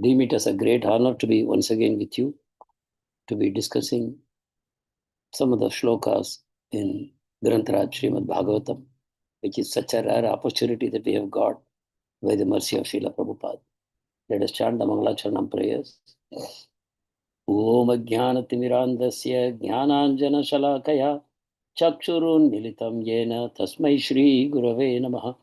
Deem it as a great honor to be once again with you, to be discussing some of the shlokas in Grantaraj Srimad Bhagavatam, which is such a rare opportunity that we have got by the mercy of Srila Prabhupada. Let us chant the Mangalacharanam prayers. Om Ajnanatimirandasya Jnananjana Chakshurun Militam Yena Tasmai Shri Gurave Namaha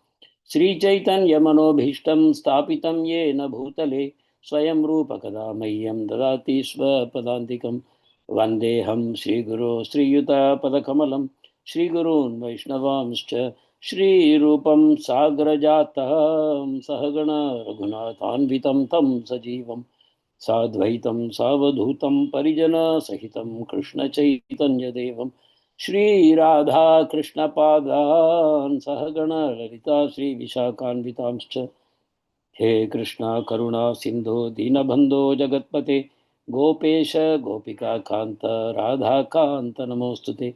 Sri Chaitanya Manobhishtam Stapitam Yena Bhutale Swayam Rupa Kadamayyam Dadati Swapadantikam Vandeham Sri Guru Sri Yuta Padakamalam Sri Gurun Vaishnavamscha Sri Rupam Sagrajatam Sahagana Raghunathanvitam Tam Sajivam Sadvaitam Savadhutam Parijana Sahitam Krishna Chaitanya Devam Shri Radha Krishna Padan Sahagana Lalita Shri Vishakhanvitamscha He Krishna Karuna Sindhu Dinabandho Jagatpate Gopesha Gopika Kanta Radha Kanta Namostute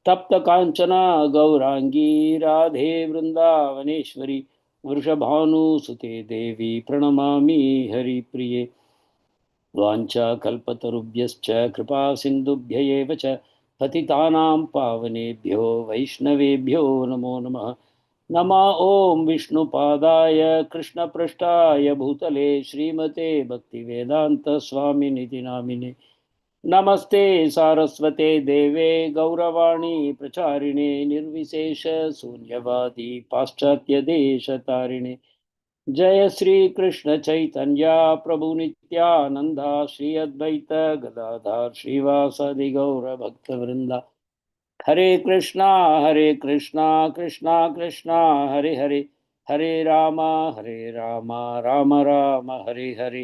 Tapta Kanchana Gaurangi Radhe Vrindavaneshwari Vrishabhanu Sute Devi Pranamami Hari Priye वाञ्छा कल्पतरुभ्यश्च कृपा सिन्धुभ्य एव च पतितानां पावनेभ्यो वैष्णवेभ्यो नमो नमः नमः ॐ विष्णुपादाय कृष्णपृष्ठाय भूतले श्रीमते भक्तिवेदान्त स्वामिनिति नामिने नमस्ते सारस्वते देवे गौरवाणी प्रचारिणे निर्विशेष शून्यवादी पाश्चात्य देशतारिणे जय श्री कृष्ण चैतन्य प्रभु नित्यानंद श्री अद्वैत गदाधर श्रीवासादि गौर भक्त वृंदा हरे कृष्णा कृष्णा कृष्णा हरे हरे हरे राम राम राम हरे हरे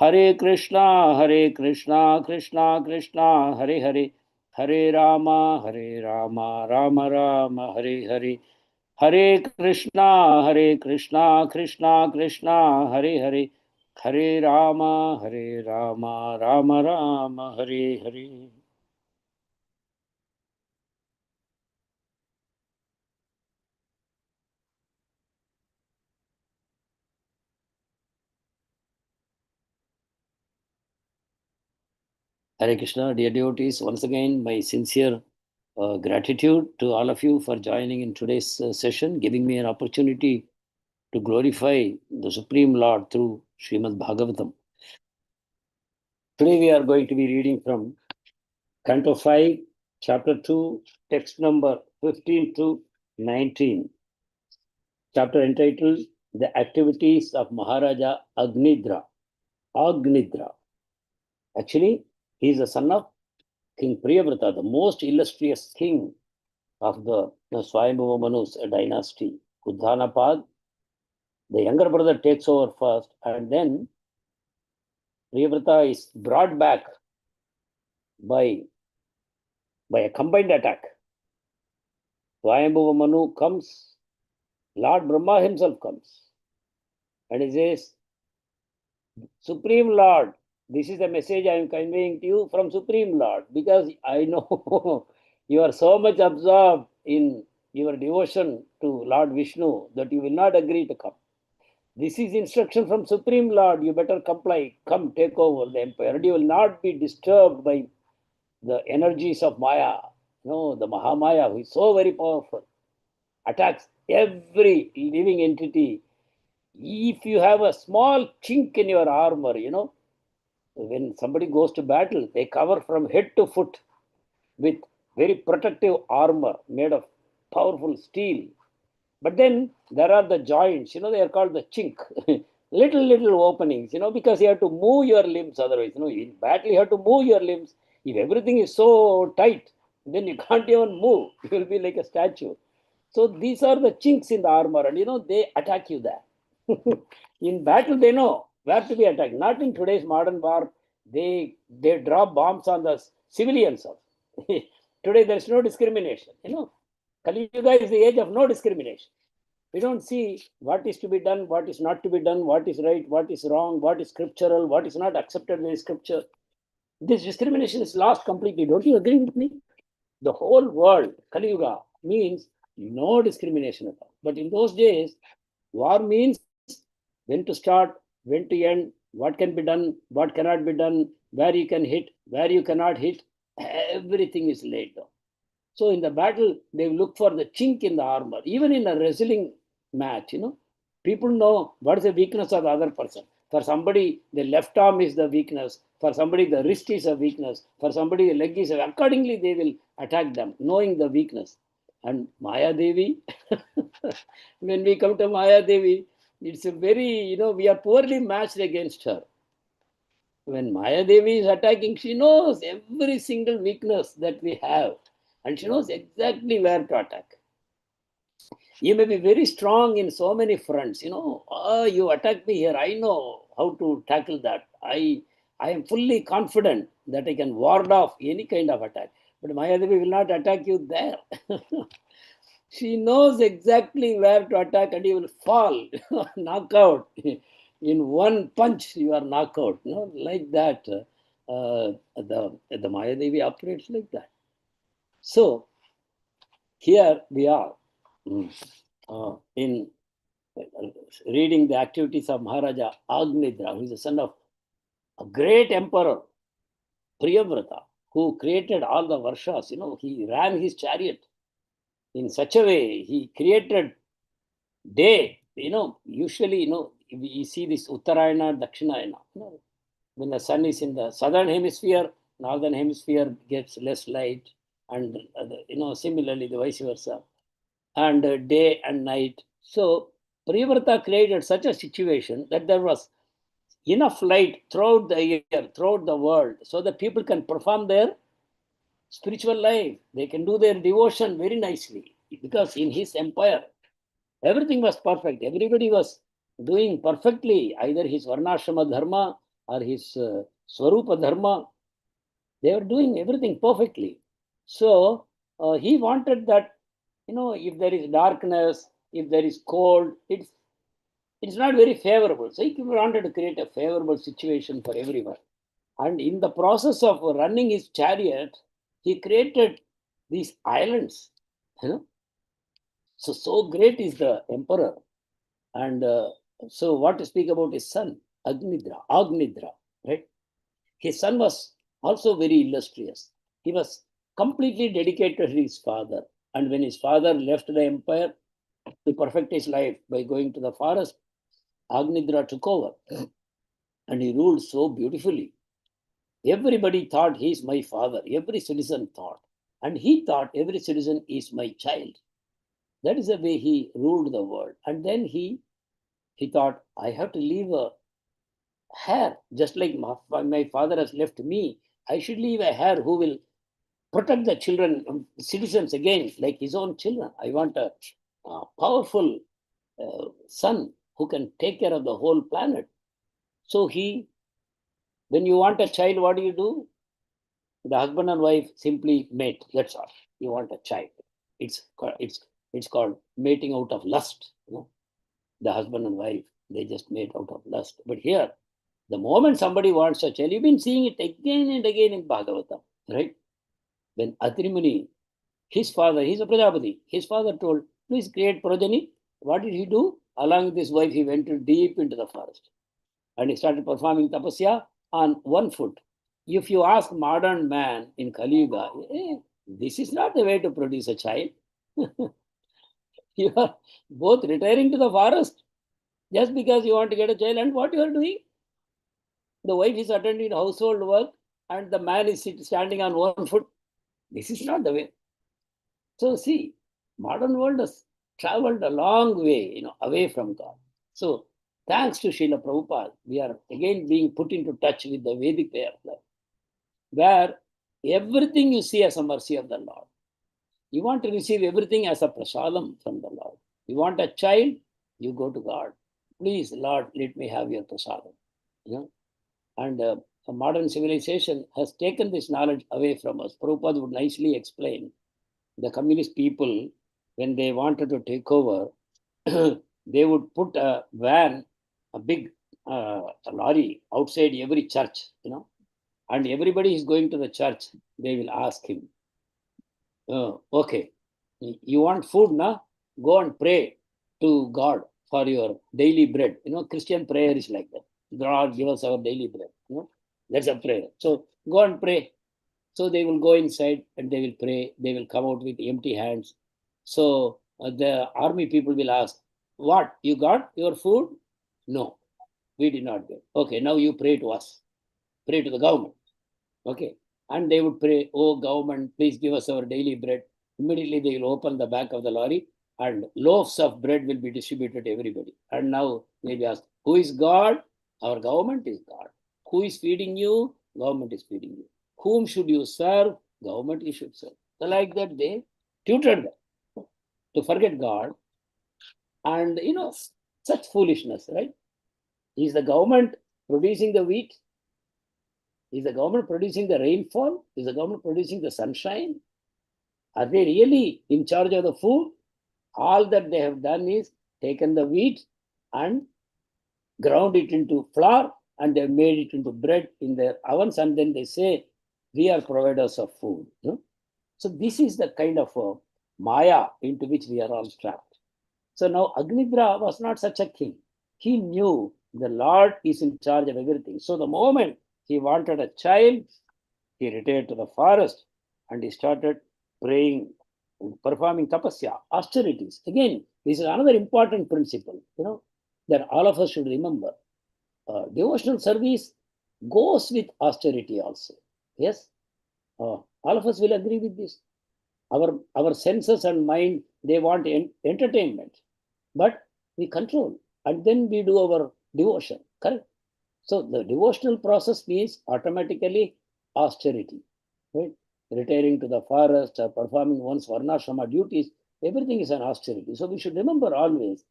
हरे कृष्णा कृष्णा कृष्णा हरे राम राम राम हरे हरे हरे कृष्णा कृष्णा कृष्णा हरे Ram Ram Ram Hare Hare. Hare Krishna, dear devotees, once again my sincere gratitude to all of you for joining in today's session, giving me an opportunity to glorify the Supreme Lord through Srimad Bhagavatam. Today we are going to be reading from Canto 5, Chapter 2, text number 15 to 19. Chapter entitled The Activities of Maharaja Agnidra. Agnidra. Actually, he is the son of King Priyavrata, the most illustrious king of the Swayambhuva Manu's dynasty. Uddhanapad, the younger brother, takes over first, and then Priyavrata is brought back by a combined attack. Swayambhuva Manu comes, Lord Brahma himself comes, and he says, Supreme Lord, this is the message I am conveying to you from Supreme Lord, because I know you are so much absorbed in your devotion to Lord Vishnu that you will not agree to come. This is instruction from Supreme Lord. You better comply. Come, take over the empire. And you will not be disturbed by the energies of Maya. No, the Mahamaya, who is so very powerful, attacks every living entity. If you have a small chink in your armor, when somebody goes to battle, they cover from head to foot with very protective armor made of powerful steel. But then there are the joints, they are called the chink. little openings, because you have to move your limbs otherwise. In battle, you have to move your limbs. If everything is so tight, then you can't even move. You will be like a statue. So these are the chinks in the armor, and they attack you there. In battle, they know where to be attacked. Not in today's modern war. They drop bombs on the civilians. Today, there's no discrimination. Kali Yuga is the age of no discrimination. We don't see what is to be done, what is not to be done, what is right, what is wrong, what is scriptural, what is not accepted by scripture. This discrimination is lost completely. Don't you agree with me? The whole world, Kali Yuga, means no discrimination at all. But in those days, war means when to start, when to end, what can be done, what cannot be done, where you can hit, where you cannot hit, everything is laid down. So in the battle, they look for the chink in the armor. Even in a wrestling match, people know what is the weakness of the other person. For somebody, the left arm is the weakness. For somebody, the wrist is a weakness. For somebody, the leg is a. Accordingly, they will attack them, knowing the weakness. And Maya Devi, when we come to Maya Devi, it's a very, we are poorly matched against her. When Maya Devi is attacking, she knows every single weakness that we have, and she knows exactly where to attack. You may be very strong in so many fronts. You attack me here. I know how to tackle that. I am fully confident that I can ward off any kind of attack. But Maya Devi will not attack you there. She knows exactly where to attack, and you will fall, knock out. In one punch, you are knocked out. Like that. The Maya Devi operates like that. So here we are in reading the activities of Maharaja Agnidra, who is the son of a great emperor, Priyavrata, who created all the Varshas. He ran his chariot in such a way, he created day. Usually, we see this Uttarayana, Dakshinayana. When the sun is in the southern hemisphere, northern hemisphere gets less light, and similarly the vice versa, and day and night. So Priyavrata created such a situation that there was enough light throughout the year, throughout the world, so that people can perform their spiritual life. They can do their devotion very nicely, because in his empire, everything was perfect. Everybody was doing perfectly, either his Varnashrama Dharma or his Swarupa Dharma. They were doing everything perfectly. So he wanted that, if there is darkness, if there is cold, it's not very favorable. So he wanted to create a favorable situation for everyone. And in the process of running his chariot, he created these islands. So great is the emperor. And so what to speak about his son, Agnidra, right? His son was also very illustrious. He was completely dedicated to his father. And when his father left the empire to perfect his life by going to the forest, Agnidra took over, and he ruled so beautifully. Everybody thought he is my father. Every citizen thought. And he thought every citizen is my child. That is the way he ruled the world. And then he thought, I have to leave a heir, just like my father has left me. I should leave a heir who will protect the children, citizens again, like his own children. I want a powerful son who can take care of the whole planet. So when you want a child, what do? The husband and wife simply mate. That's all. You want a child. It's called mating out of lust. The husband and wife, they just mate out of lust. But here, the moment somebody wants a child, you've been seeing it again and again in Bhagavatam, right? When Atri Muni, his father, he's a Prajapati, his father told, please create progeny. What did he do? Along with his wife, he went deep into the forest, and he started performing tapasya on one foot. If you ask modern man in Kali Yuga, this is not the way to produce a child. You are both retiring to the forest just because you want to get a child, and what you are doing? The wife is attending household work, and the man is standing on one foot. This is not the way. So see, modern world has traveled a long way, away from God. So thanks to Srila Prabhupada, we are again being put into touch with the Vedic way of life, where everything you see as a mercy of the Lord. You want to receive everything as a prasadam from the Lord. You want a child, you go to God. Please, Lord, let me have your prasadam. And a modern civilization has taken this knowledge away from us. Prabhupada would nicely explain the communist people, when they wanted to take over, they would put a van, a big lorry outside every church, and everybody is going to the church. They will ask him, okay, you want food, na? Go and pray to God for your daily bread. Christian prayer is like that. Lord, give us our daily bread. That's a prayer. So go and pray. So they will go inside and they will pray. They will come out with empty hands. So the army people will ask, what? You got your food? No, we did not get. Okay, now you pray to us. Pray to the government. Okay. And they would pray, oh, government, please give us our daily bread. Immediately they will open the back of the lorry and loaves of bread will be distributed to everybody. And now they will ask, who is God? Our government is God. Who is feeding you? Government is feeding you. Whom should you serve? Government you should serve. So like that, they tutored them to forget God. And, such foolishness, right? Is the government producing the wheat? Is the government producing the rainfall? Is the government producing the sunshine? Are they really in charge of the food? All that they have done is taken the wheat and ground it into flour and they made it into bread in their ovens, and then they say, we are providers of food. So this is the kind of maya into which we are all trapped. So now Agnidra was not such a king. He knew the Lord is in charge of everything. So the moment he wanted a child, he retired to the forest and he started praying, performing tapasya, austerities. Again, this is another important principle, that all of us should remember. Devotional service goes with austerity also. Yes, all of us will agree with this. Our senses and mind, they want entertainment, but we control and then we do our devotion. Correct. So the devotional process means automatically austerity, right? Retiring to the forest or performing one's varnashrama duties, everything is an austerity. So we should remember always,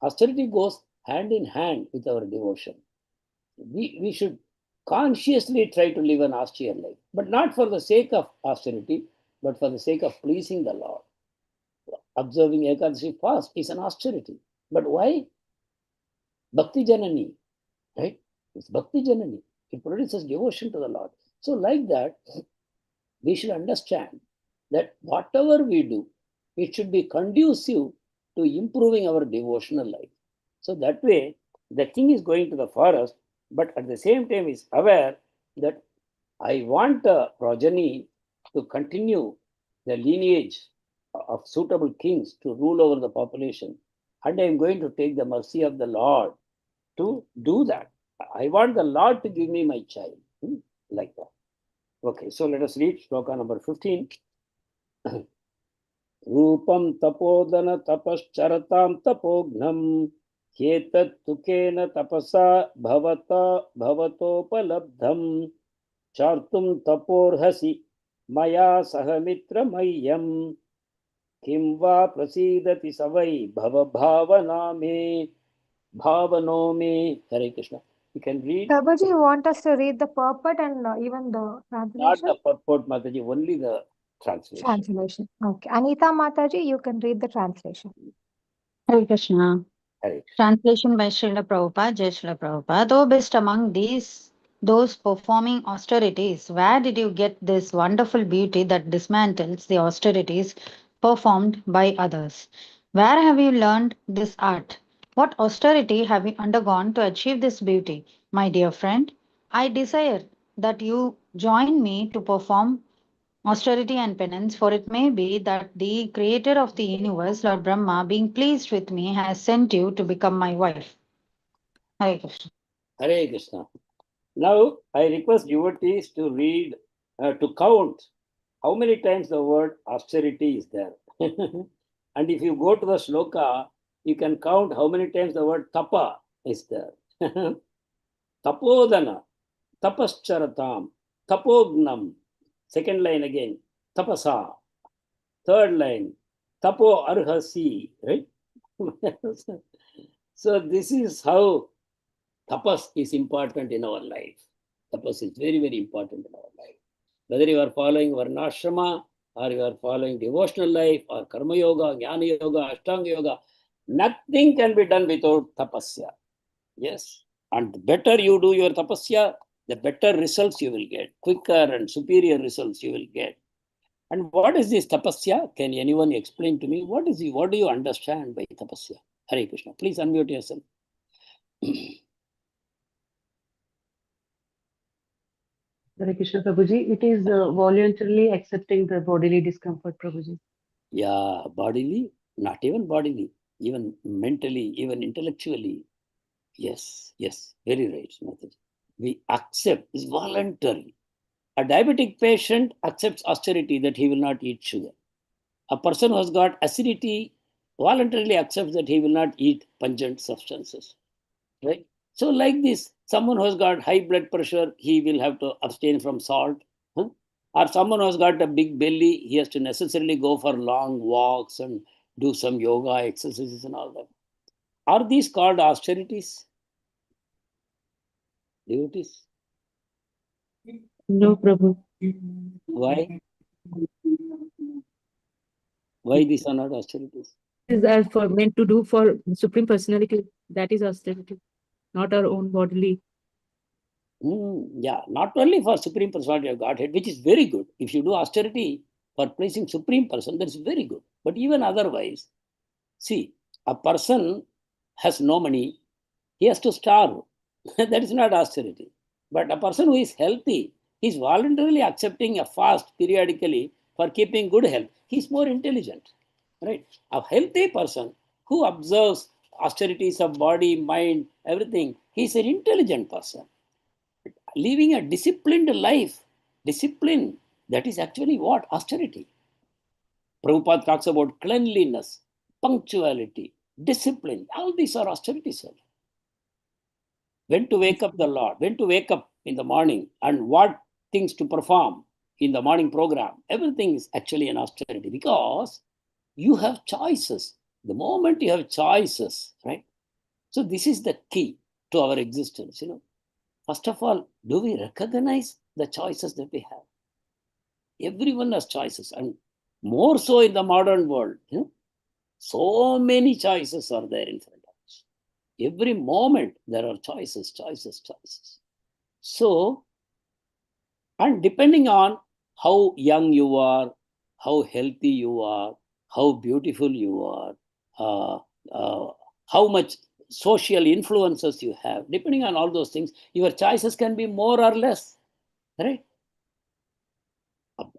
austerity goes hand in hand with our devotion. We should consciously try to live an austere life, but not for the sake of austerity, but for the sake of pleasing the Lord. Observing Ekadashi fast is an austerity. But why? Bhakti Janani, right? It's Bhakti Janani. It produces devotion to the Lord. So like that, we should understand that whatever we do, it should be conducive to improving our devotional life. So that way, the king is going to the forest, but at the same time is aware that I want a progeny to continue the lineage of suitable kings to rule over the population. And I am going to take the mercy of the Lord to do that. I want the Lord to give me my child. Like that. Okay, so let us read shloka number 15. Rupam tapodana tapascharatam tapognam Kyetat tukena tapasa bhavatopalabdham chartum taporhasi maya sahamitra mayam kim va prasidati savai bhavabhavana me bhavano me. Hare Krishna. You can read. Prabhuji, you want us to read the purport and even the Not translation? the purport, Mataji, only the translation. Translation. Okay. Anita Mataji, you can read the translation. Hare Krishna. Hare Krishna. Translation by Srila Prabhupada, Jai Srila Prabhupada. O best among those performing austerities, where did you get this wonderful beauty that dismantles the austerities performed by others? Where have you learned this art? What austerity have you undergone to achieve this beauty? My dear friend, I desire that you join me to perform austerity and penance, for it may be that the creator of the universe, Lord Brahma, being pleased with me, has sent you to become my wife. Hare Krishna. Hare Krishna. Now, I request devotees to read, to count how many times the word austerity is there. And if you go to the shloka, you can count how many times the word tapa is there. Tapodana, tapascharatam, tapognam. Second line again, tapasa. Third line, tapo arhasi, right? So this is how tapas is important in our life. Tapas is very, very important in our life. Whether you are following varnashrama or you are following devotional life or karma yoga, jnana yoga, ashtanga yoga, nothing can be done without tapasya. Yes. And the better you do your tapasya, the better results you will get, quicker and superior results you will get. And what is this tapasya? Can anyone explain to me? What do you understand by tapasya? Hare Krishna. Please unmute yourself. Hare Krishna, Prabhuji. It is voluntarily accepting the bodily discomfort, Prabhuji. Yeah, bodily, not even bodily, even mentally, even intellectually. Yes, yes, very right, Mataji. We accept, it's voluntary. A diabetic patient accepts austerity that he will not eat sugar. A person who has got acidity voluntarily accepts that he will not eat pungent substances. Right? So, like this, someone who has got high blood pressure, he will have to abstain from salt. Huh? Or someone who has got a big belly, he has to necessarily go for long walks and do some yoga exercises and all that. Are these called austerities? Devotees? No, Prabhu. Why? Why these are not austerities? Is as for meant to do for Supreme Personality. That is austerity, not our own bodily. Yeah, not only for Supreme Personality of Godhead, which is very good. If you do austerity for pleasing Supreme Person, that's very good. But even otherwise, see, a person has no money, he has to starve. That is not austerity. But a person who is healthy, he is voluntarily accepting a fast periodically for keeping good health. He is more intelligent, right? A healthy person who observes austerities of body, mind, everything, he is an intelligent person. Living a disciplined life, discipline, that is actually what? Austerity. Prabhupada talks about cleanliness, punctuality, discipline. All these are austerities. When to wake up the Lord, when to wake up in the morning, and what things to perform in the morning program. Everything is actually an austerity because you have choices. The moment you have choices, right? So this is the key to our existence. First of all, do we recognize the choices that we have? Everyone has choices, and more so in the modern world. So many choices are there in front of us. Every moment there are choices, choices, choices. So, and depending on how young you are, how healthy you are, how beautiful you are, uh, uh, how much social influences you have, depending on all those things, your choices can be more or less, right?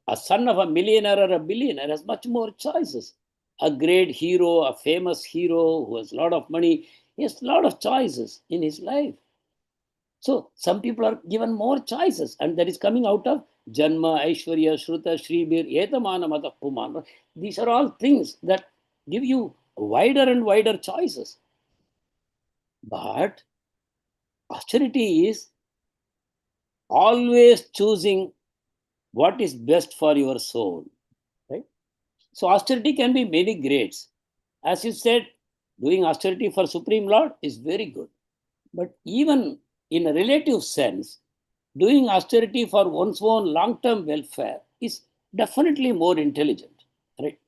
A son of a millionaire or a billionaire has much more choices. A great hero, a famous hero who has a lot of money, he has a lot of choices in his life. So some people are given more choices, and that is coming out of Janma, Aishwarya, Shruta, Shribir, Etamana, Mata, Pumana. These are all things that give you wider and wider choices. But austerity is always choosing what is best for your soul, right? So austerity can be many grades. As you said, doing austerity for Supreme Lord is very good. But even in a relative sense, doing austerity for one's own long-term welfare is definitely more intelligent, right?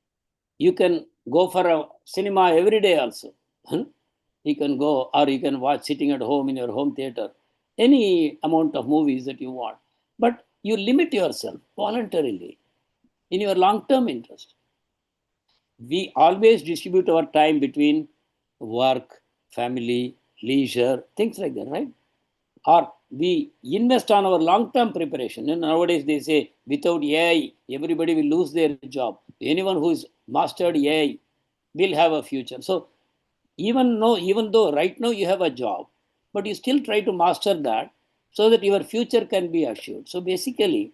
You can go for a cinema every day also. You can go, or you can watch sitting at home in your home theater, any amount of movies that you want. But you limit yourself voluntarily in your long-term interest. We always distribute our time between work, family, leisure, things like that, right? Or we invest on our long-term preparation. And nowadays they say without AI, everybody will lose their job. Anyone who is mastered AI will have a future. So even though right now you have a job, but you still try to master that so that your future can be assured. So basically,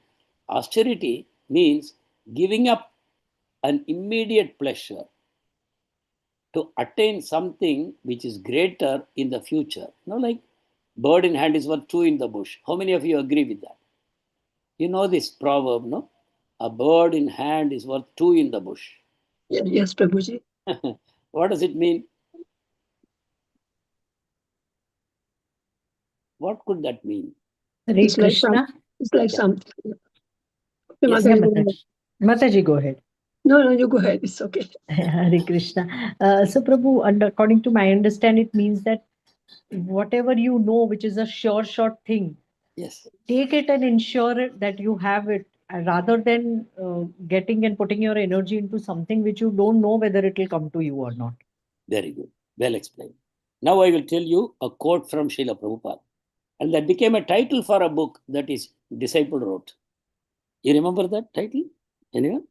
austerity means giving up an immediate pleasure to attain something which is greater in the future. Like bird in hand is worth two in the bush. How many of you agree with that? You know this proverb, no? A bird in hand is worth two in the bush. Yes, Prabhuji. What does it mean? What could that mean? Hare It's like Krishna. it's like Yeah. some. Yes. Yeah, Mataji, Mataji. Mataji, go ahead. no, you go ahead. It's okay. Hare Krishna. So, Prabhu, according to my understand, it means that whatever you know, which is a sure short thing, Yes. take it and ensure that you have it rather than getting and putting your energy into something which you don't know whether it will come to you or not. Very good. Well explained. Now I will tell you a quote from Srila Prabhupada. And that became a title for a book that is disciple wrote. You remember that title? Anyone?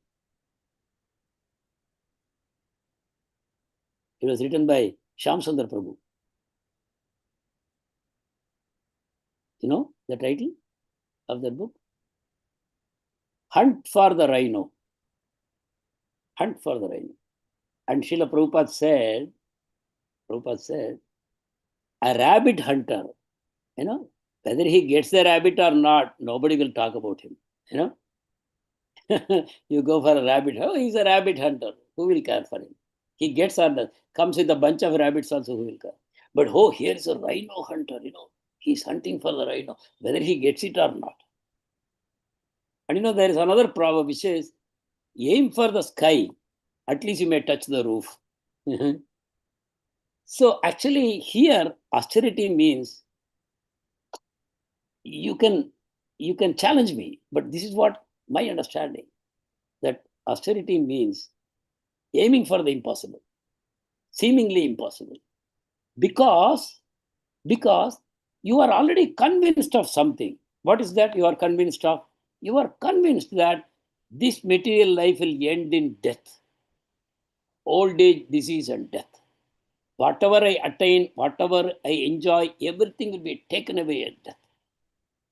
It was written by Shyam Sundar Prabhu. You know the title of that book? Hunt for the Rhino. Hunt for the Rhino. And Srila Prabhupada said, a rabbit hunter, you know, whether he gets the rabbit or not, nobody will talk about him. You know, you go for a rabbit. Oh, he's a rabbit hunter. Who will care for him? He gets or not, comes with a bunch of rabbits also. Who will care? But oh, here's a rhino hunter. You know, he's hunting for the rhino, whether he gets it or not. And you know, there is another proverb which says, aim for the sky. At least you may touch the roof. So actually, here austerity means you can challenge me, but this is what my understanding, that austerity means aiming for the impossible, seemingly impossible, because you are already convinced of something. What is that you are convinced of? You are convinced that this material life will end in death, old age, disease, and death. Whatever I attain, whatever I enjoy, everything will be taken away at death.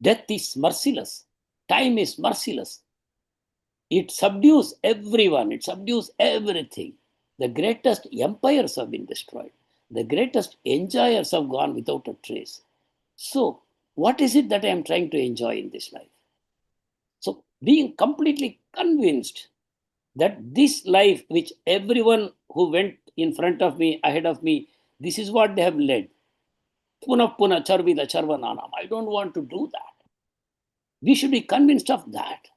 Death is merciless. Time is merciless. It subdues everyone. It subdues everything. The greatest empires have been destroyed. The greatest enjoyers have gone without a trace. So, what is it that I am trying to enjoy in this life? So, being completely convinced that this life, which everyone who went in front of me, ahead of me, this is what they have led. Puna puna charvida charvananam. I don't want to do that. We should be convinced of that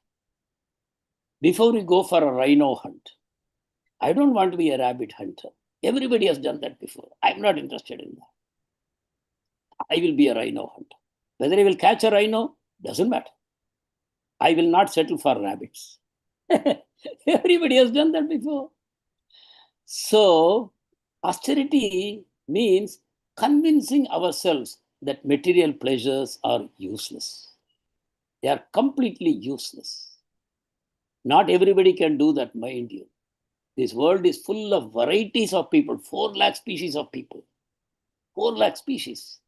before we go for a rhino hunt. I don't want to be a rabbit hunter. Everybody has done that before. I'm not interested in that. I will be a rhino hunter. Whether I will catch a rhino, doesn't matter. I will not settle for rabbits. Everybody has done that before. So, austerity means convincing ourselves that material pleasures are useless. They are completely useless. Not everybody can do that, mind you. This world is full of varieties of people, 4 lakh species of people. 4 lakh species.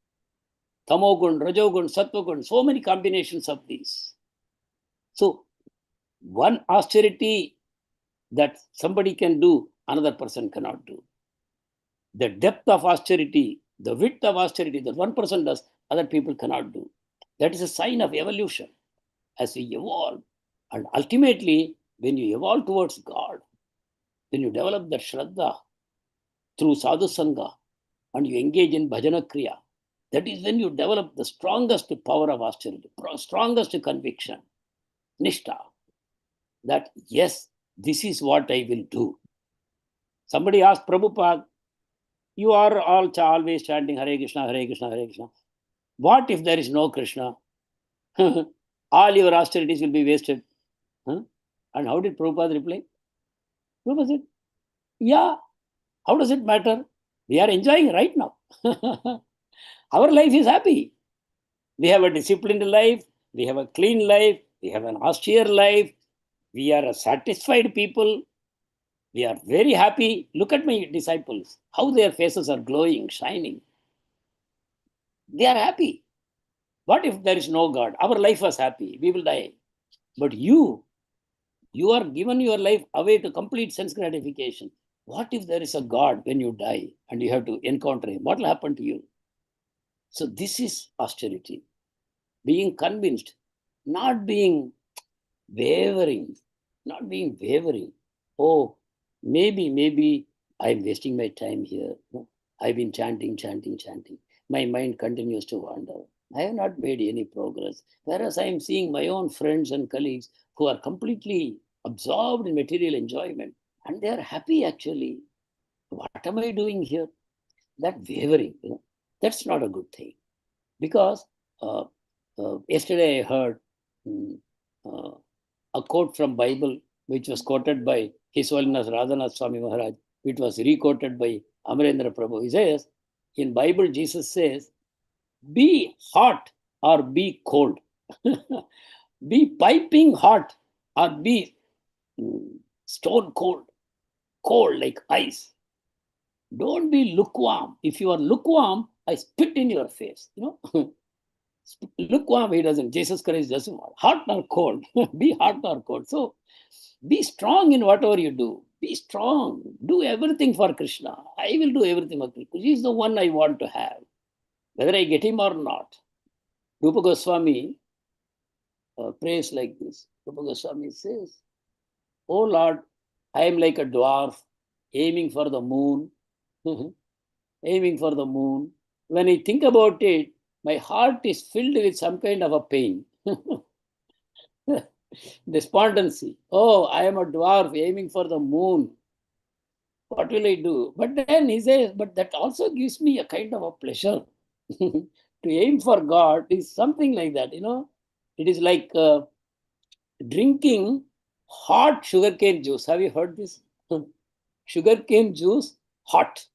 Tamogun, Rajogun, Sattvagun, so many combinations of these. So, one austerity that somebody can do, another person cannot do. The depth of austerity, the width of austerity that one person does, other people cannot do. That is a sign of evolution as we evolve. And ultimately, when you evolve towards God, when you develop that Shraddha through Sadhu Sangha and you engage in Bhajana Kriya, that is when you develop the strongest power of austerity, strongest conviction, Nishtha, that yes, this is what I will do. Somebody asked Prabhupada, you are always chanting Hare Krishna, Hare Krishna, Hare Krishna. What if there is no Krishna? All your austerities will be wasted. And how did Prabhupada reply? Prabhupada said, yeah, how does it matter? We are enjoying right now. Our life is happy. We have a disciplined life. We have a clean life. We have an austere life. We are a satisfied people. We are very happy. Look at my disciples, how their faces are glowing, shining. They are happy. What if there is no God? Our life was happy. We will die. But you are given your life away to complete sense gratification. What if there is a God when you die and you have to encounter him? What will happen to you? So this is austerity. Being convinced, not being wavering, Oh, maybe I'm wasting my time here. No, I've been chanting. My mind continues to wander. I have not made any progress. Whereas I am seeing my own friends and colleagues who are completely absorbed in material enjoyment and they are happy actually. What am I doing here? That wavering, that's not a good thing. Because yesterday I heard a quote from Bible, which was quoted by His Holiness Radhanath Swami Maharaj, which was re-quoted by Amarendra Prabhu. He says, in Bible, Jesus says, be hot or be cold. Be piping hot or be stone cold, cold like ice. Don't be lukewarm. If you are lukewarm, I spit in your face. Lukewarm, he doesn't. Jesus Christ doesn't want hot or cold. Be hot or cold. So be strong in whatever you do. Be strong. Do everything for Krishna. I will do everything for Krishna. He is the one I want to have, whether I get him or not. Rupa Goswami prays like this. Rupa Goswami says, "Oh Lord, I am like a dwarf aiming for the moon." Aiming for the moon. When I think about it, my heart is filled with some kind of a pain. Despondency. Oh, I am a dwarf aiming for the moon. What will I do? But then he says, but that also gives me a kind of a pleasure. To aim for God is something like that, It is like drinking hot sugarcane juice. Have you heard this? Sugarcane juice, hot.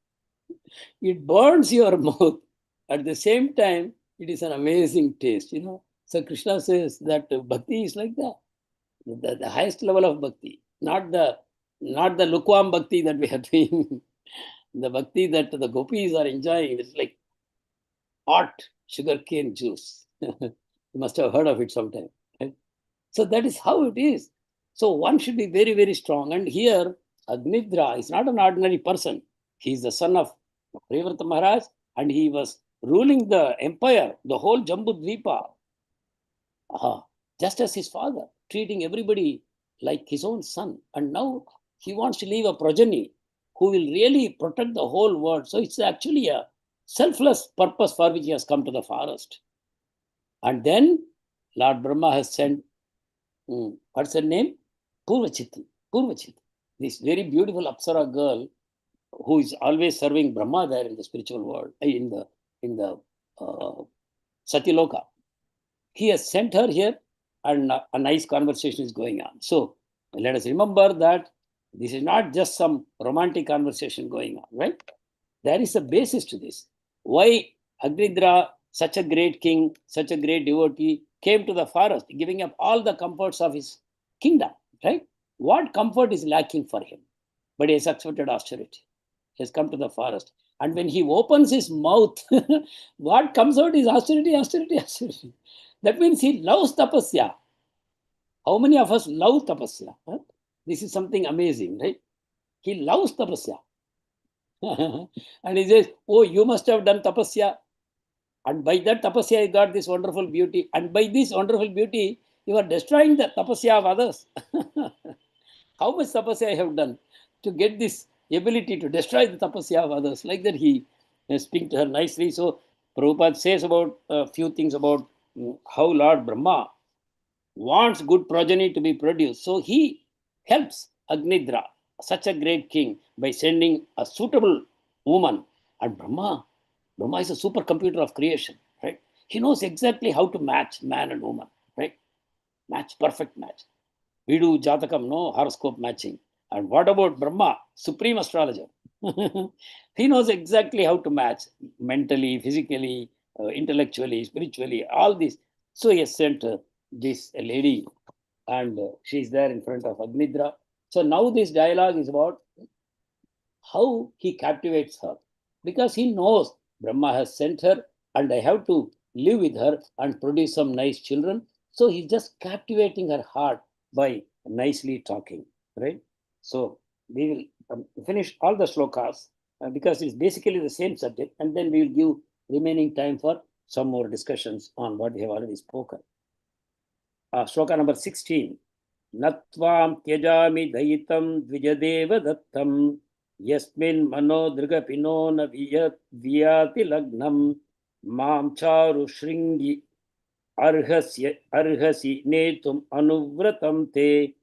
It burns your mouth. At the same time, it is an amazing taste, So Krishna says that bhakti is like that. The highest level of bhakti, not the lukewarm bhakti that we are doing. The bhakti that the gopis are enjoying is like hot sugarcane juice. You must have heard of it sometime. Right? So that is how it is. So one should be very, very strong. And here, Agnidra is not an ordinary person. He is the son of Priyavrata Maharaj, and he was ruling the empire, the whole Jambu Dvipa, just as his father, treating everybody like his own son. And now he wants to leave a progeny who will really protect the whole world. So it's actually a selfless purpose for which he has come to the forest. And then Lord Brahma has sent, what's her name? Purvachiti. This very beautiful Apsara girl who is always serving Brahma there in the spiritual world, in the Satyaloka. He has sent her here, and a nice conversation is going on. So let us remember that this is not just some romantic conversation going on, right? There is a basis to this. Why Agnidra, such a great king, such a great devotee, came to the forest, giving up all the comforts of his kingdom, right? What comfort is lacking for him? But he has accepted austerity. He has come to the forest. And when he opens his mouth, what comes out is austerity. That means he loves tapasya. How many of us love tapasya? Huh? This is something amazing, right? He loves tapasya. And he says, oh, you must have done tapasya. And by that tapasya, you got this wonderful beauty. And by this wonderful beauty, you are destroying the tapasya of others. How much tapasya I have done to get this ability to destroy the tapasya of others? Like that, he speaks to her nicely. So Prabhupada says about a few things about how Lord Brahma wants good progeny to be produced. So he helps Agnidra, such a great king, by sending a suitable woman. And Brahma is a supercomputer of creation, right? He knows exactly how to match man and woman, right? Perfect match. We do Jatakam, no horoscope matching. And what about Brahma, supreme astrologer? He knows exactly how to match mentally, physically, intellectually, spiritually, all this. So he has sent this lady, and she's there in front of Agnidra. So now this dialogue is about how he captivates her, because he knows Brahma has sent her and I have to live with her and produce some nice children. So he's just captivating her heart by nicely talking, right? So we will finish all the slokas because it's basically the same subject, and then we will give remaining time for some more discussions on what we have already spoken. Sloka number 16. Natvam tyajami dayitam dvijadev dattam yasmin mano drigapino na viyati lagnam mam charu shringi arhasi netum anuvratam te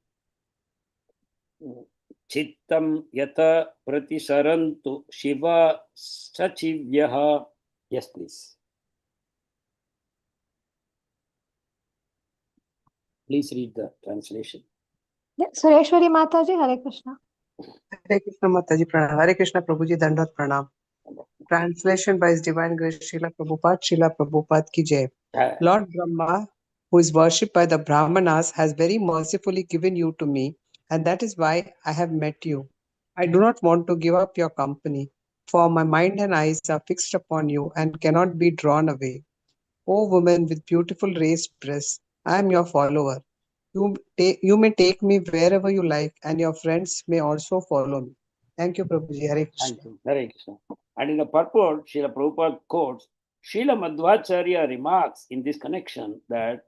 chittam yata pratisarantu shiva sachivyaha. Yes, please. Please read the translation. Yeah, Sureshwari Mataji, Hare Krishna. Hare Krishna Mataji Pranam. Hare Krishna Prabhuji Dandat Pranam. Translation by His Divine Grace Srila Prabhupada ki Jai. Lord Brahma, who is worshipped by the Brahmanas, has very mercifully given you to me, and that is why I have met you. I do not want to give up your company, for my mind and eyes are fixed upon you and cannot be drawn away. O woman with beautiful raised breasts, I am your follower. You may take me wherever you like, and your friends may also follow me. Thank you, Prabhuji. Hare Krishna. Thank you. Hare Krishna. And in the purport, Srila Prabhupada quotes, Srila Madhvacharya remarks in this connection that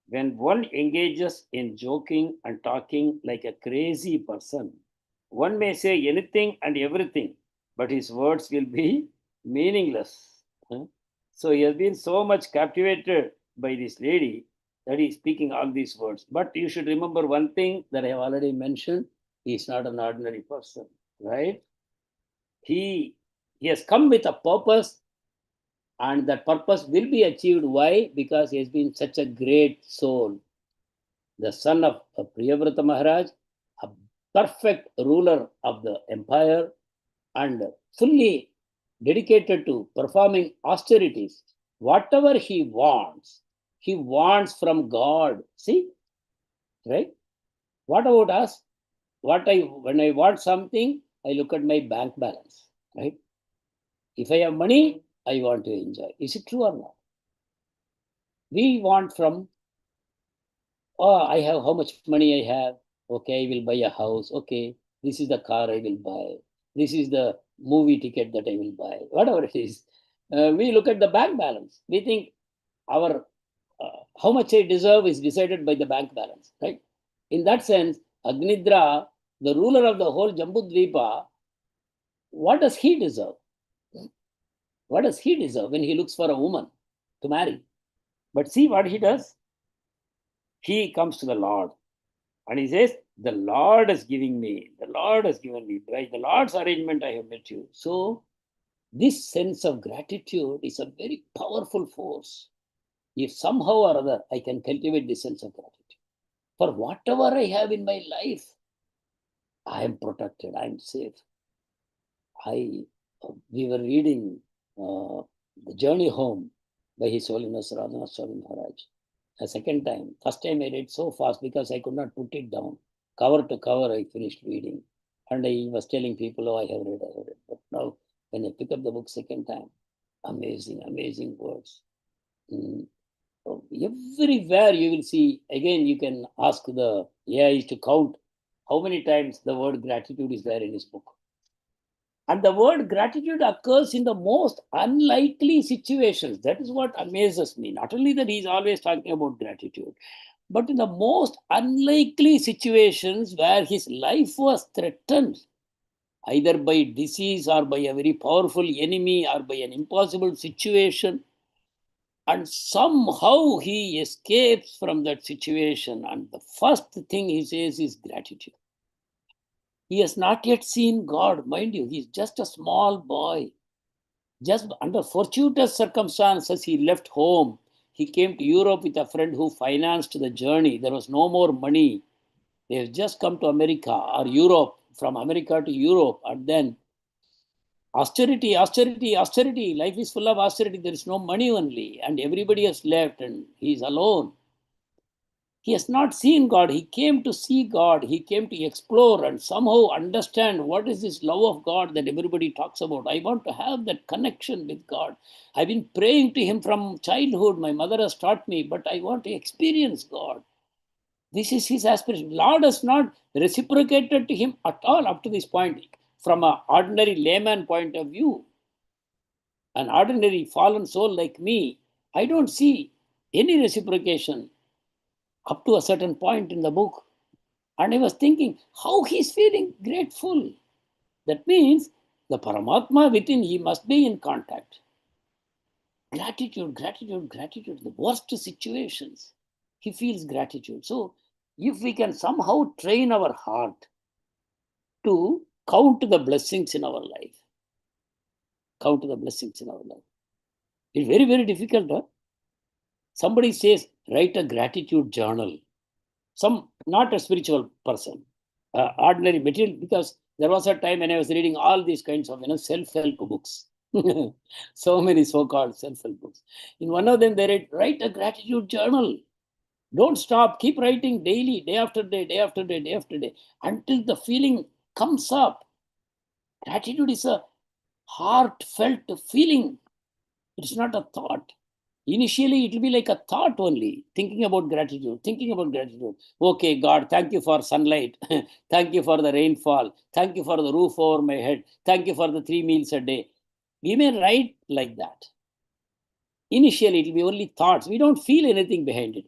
when one engages in joking and talking like a crazy person, one may say anything and everything, but his words will be meaningless. So he has been so much captivated by this lady that he is speaking all these words. But you should remember one thing that I have already mentioned: he is not an ordinary person, right? He has come with a purpose, and that purpose will be achieved. Why? Because he has been such a great soul, the son of Priyavrata Maharaj, a perfect ruler of the empire, and fully dedicated to performing austerities. Whatever he wants from God. See, right? What about us? When I want something, I look at my bank balance, right? If I have money, I want to enjoy. Is it true or not? We want from, I have how much money I have. Okay, I will buy a house. Okay, this is the car I will buy. This is the movie ticket that I will buy. Whatever it is, we look at the bank balance. We think our how much I deserve is decided by the bank balance, right? In that sense, Agnidra, the ruler of the whole Jambudvipa, what does he deserve? What does he deserve when he looks for a woman to marry? But see what he does. He comes to the Lord and he says, the Lord is giving me, the Lord has given me, by the Lord's arrangement I have met you. So this sense of gratitude is a very powerful force. If somehow or other I can cultivate this sense of gratitude for whatever I have in my life, I am protected, I am safe. We were reading The Journey Home by His Holiness Radhanath Swami Maharaj. A second time. First time I read so fast because I could not put it down. Cover to cover, I finished reading. And I was telling people, oh, I have read. But now, when I pick up the book second time, amazing words. Everywhere you will see, again, you can ask the AIs to count how many times the word gratitude is there in his book. And the word gratitude occurs in the most unlikely situations. That is what amazes me. Not only that he's always talking about gratitude, but in the most unlikely situations where his life was threatened, either by disease or by a very powerful enemy or by an impossible situation, and somehow he escapes from that situation. And the first thing he says is gratitude. He has not yet seen God, mind you, he's just a small boy. Just under fortuitous circumstances, he left home. He came to Europe with a friend who financed the journey. There was no more money. They have just come to America or Europe, from America to Europe, and then austerity. Life is full of austerity. There is no money only, and everybody has left, and he is alone. He has not seen God. He came to see God. He came to explore and somehow understand what is this love of God that everybody talks about. I want to have that connection with God. I've been praying to Him from childhood. My mother has taught me, but I want to experience God. This is his aspiration. Lord has not reciprocated to him at all up to this point from an ordinary layman point of view. An ordinary fallen soul like me, I don't see any reciprocation up to a certain point in the book. And I was thinking how he's feeling grateful. That means the Paramatma within, he must be in contact. Gratitude. The worst situations, he feels gratitude. So if we can somehow train our heart to count the blessings in our life, it's very, very difficult. Huh? Somebody says, write a gratitude journal. Not a spiritual person, ordinary material, because there was a time when I was reading all these kinds of self-help books. So many so-called self-help books. In one of them, they write a gratitude journal. Don't stop. Keep writing daily, day after day, day after day, day after day, until the feeling comes up. Gratitude is a heartfelt feeling. It's not a thought. Initially, it will be like a thought only, thinking about gratitude, thinking about gratitude. Okay, God, thank you for sunlight. Thank you for the rainfall. Thank you for the roof over my head. Thank you for the 3 meals a day. We may write like that. Initially, it will be only thoughts. We don't feel anything behind it.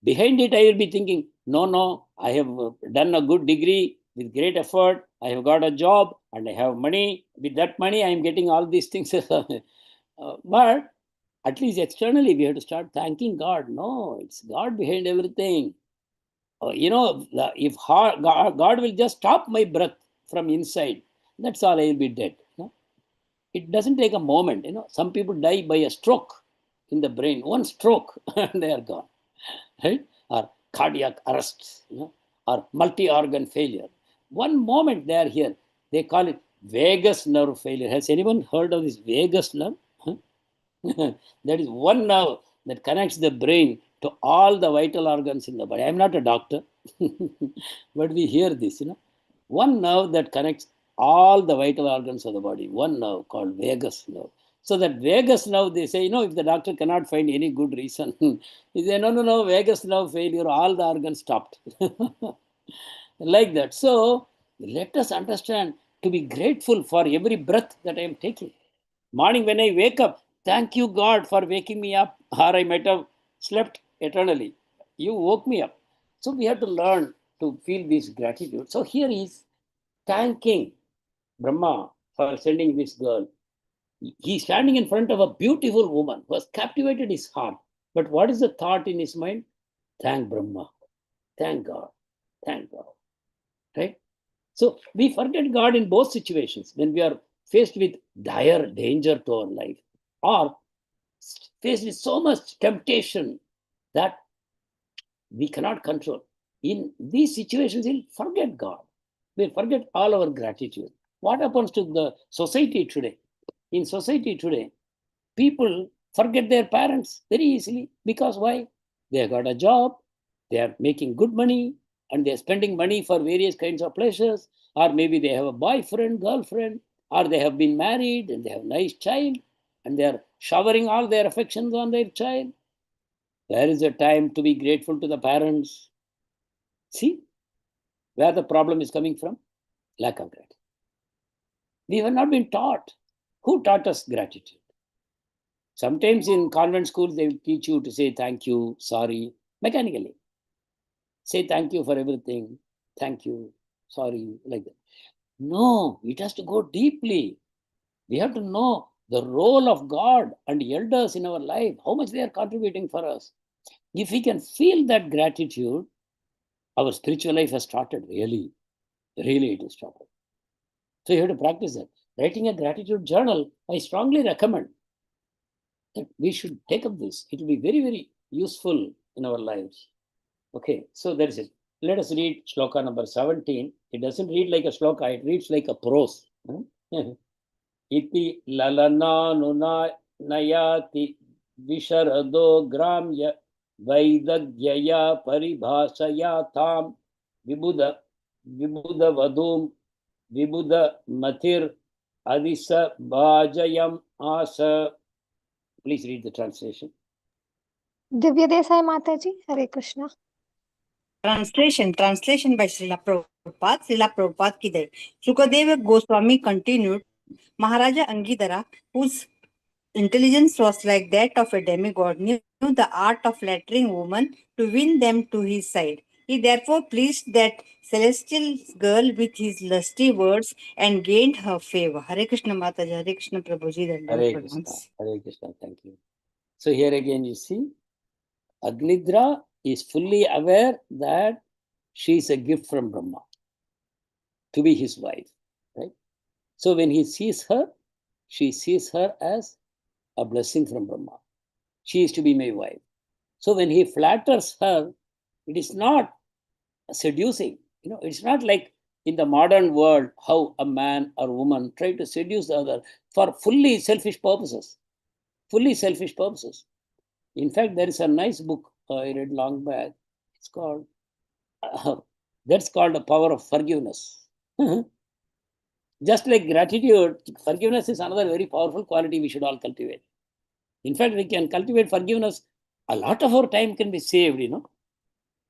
Behind it, I will be thinking, no, I have done a good degree with great effort. I have got a job and I have money. With that money, I am getting all these things. But at least externally, we have to start thanking God. No, it's God behind everything. If God will just stop my breath from inside, that's all, I will be dead. It doesn't take a moment. Some people die by a stroke in the brain, one stroke, and they are gone, right? Or cardiac arrest, or multi-organ failure. One moment they are here. They call it vagus nerve failure. Has anyone heard of this vagus nerve? That is one nerve that connects the brain to all the vital organs in the body. I'm not a doctor, but we hear this, one nerve that connects all the vital organs of the body, one nerve called vagus nerve. So that vagus nerve, they say, if the doctor cannot find any good reason, he say, no, vagus nerve failure, all the organs stopped. Like that. So let us understand to be grateful for every breath that I am taking. Morning when I wake up, thank you, God, for waking me up, or I might have slept eternally. You woke me up. So we have to learn to feel this gratitude. So here is thanking Brahma for sending this girl. He's standing in front of a beautiful woman who has captivated his heart. But what is the thought in his mind? Thank Brahma. Thank God. Thank God. Right? So we forget God in both situations, when we are faced with dire danger to our life, or faced with so much temptation that we cannot control. In these situations, we'll forget God. We'll forget all our gratitude. What happens to the society today? In society today, people forget their parents very easily. Because why? They have got a job, they are making good money, and they are spending money for various kinds of pleasures, or maybe they have a boyfriend, girlfriend, or they have been married and they have a nice child, and they are showering all their affections on their child. Where is the time to be grateful to the parents? See where the problem is coming from? Lack of gratitude. We have not been taught. Who taught us gratitude? Sometimes in convent schools, they teach you to say thank you, sorry, mechanically. Say thank you for everything. Thank you, sorry, like that. No, it has to go deeply. We have to know the role of God and elders in our life, how much they are contributing for us. If we can feel that gratitude, our spiritual life has started, really it has started. So you have to practice that. Writing a gratitude journal, I strongly recommend that we should take up this. It will be very, very useful in our lives. Okay, so that is it. Let us read shloka number 17. It doesn't read like a shloka, it reads like a prose. Iti lalana nuna nayati visharado gramya vaidagyaya paribhasaya tham vibuddha vadum vibuddha mathir adisa bhajayam asa. Please read the translation. Divya Desai Mataji, Hare Krishna. Translation by Srila Prabhupada. Srila Prabhupada ki jai. Sukadeva Goswami continued, Maharaja Angidara, whose intelligence was like that of a demigod, knew the art of flattering women to win them to his side. He therefore pleased that celestial girl with his lusty words and gained her favor. Hare Krishna Mataji, Hare Krishna Prabhuji. Hare Krishna, thank you. So here again you see, Agnidra is fully aware that she is a gift from Brahma to be his wife, right? So when he sees her, she sees her as a blessing from Brahma. She is to be my wife. So when he flatters her, it is not seducing. It's not like in the modern world how a man or woman try to seduce the other for fully selfish purposes. In fact, there is a nice book I read long back. It's called, that's called the power of forgiveness. Just like gratitude, forgiveness is another very powerful quality we should all cultivate. In fact, we can cultivate forgiveness. A lot of our time can be saved,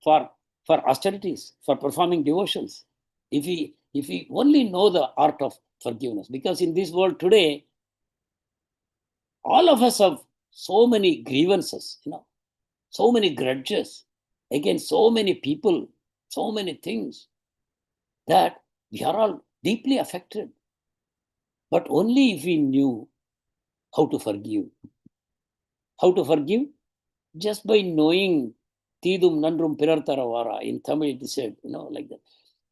for austerities, for performing devotions. If we only know the art of forgiveness, because in this world today, all of us have so many grievances, so many grudges against so many people, so many things, that we are all deeply affected. But only if we knew how to forgive. How to forgive? Just by knowing Tidum Nandrum Pirartaravara. In Tamil it is said, like that.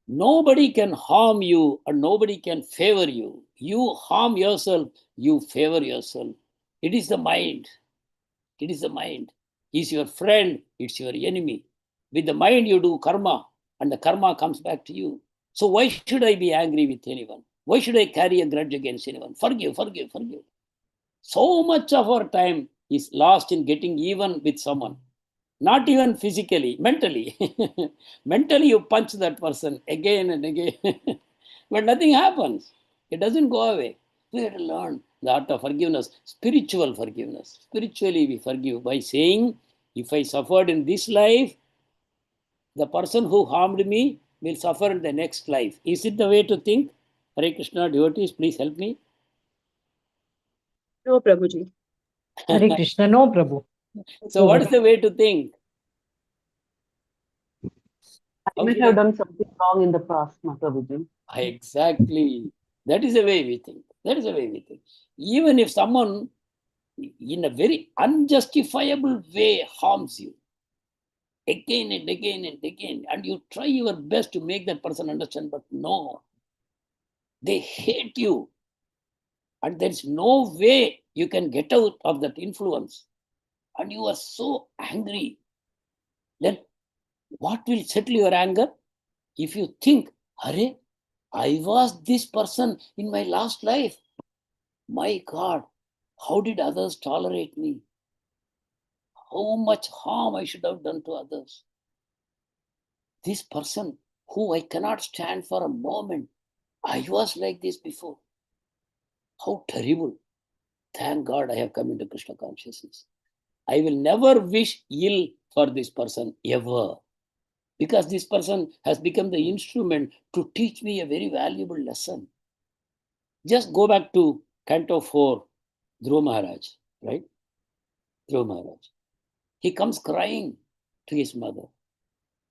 Nobody can harm you and nobody can favor you. You harm yourself, you favor yourself. It is the mind. It is the mind. It's your friend, it's your enemy. With the mind you do karma and the karma comes back to you. So why should I be angry with anyone? Why should I carry a grudge against anyone? Forgive, forgive, forgive. So much of our time is lost in getting even with someone. Not even physically, mentally. Mentally, you punch that person again and again, but nothing happens. It doesn't go away. We have to learn the art of forgiveness, spiritual forgiveness. Spiritually, we forgive by saying, if I suffered in this life, the person who harmed me will suffer in the next life. Is it the way to think? Hare Krishna, devotees, please help me. No, Prabhuji. Hare Krishna, no, Prabhu. So, what is the way to think? I might have done something wrong in the past, Prabhuji. Exactly. That is the way we think. That is the way we think. Even if someone in a very unjustifiable way harms you again and again and again, and you try your best to make that person understand, but no, they hate you. And there's no way you can get out of that influence. And you are so angry. Then what will settle your anger? If you think, Hare, I was this person in my last life. My God, how did others tolerate me? How much harm I should have done to others. This person who I cannot stand for a moment, I was like this before. How terrible. Thank God I have come into Krishna consciousness. I will never wish ill for this person ever. Because this person has become the instrument to teach me a very valuable lesson. Just go back to Canto 4, Dhruva Maharaj, right? Dhruva Maharaj. He comes crying to his mother.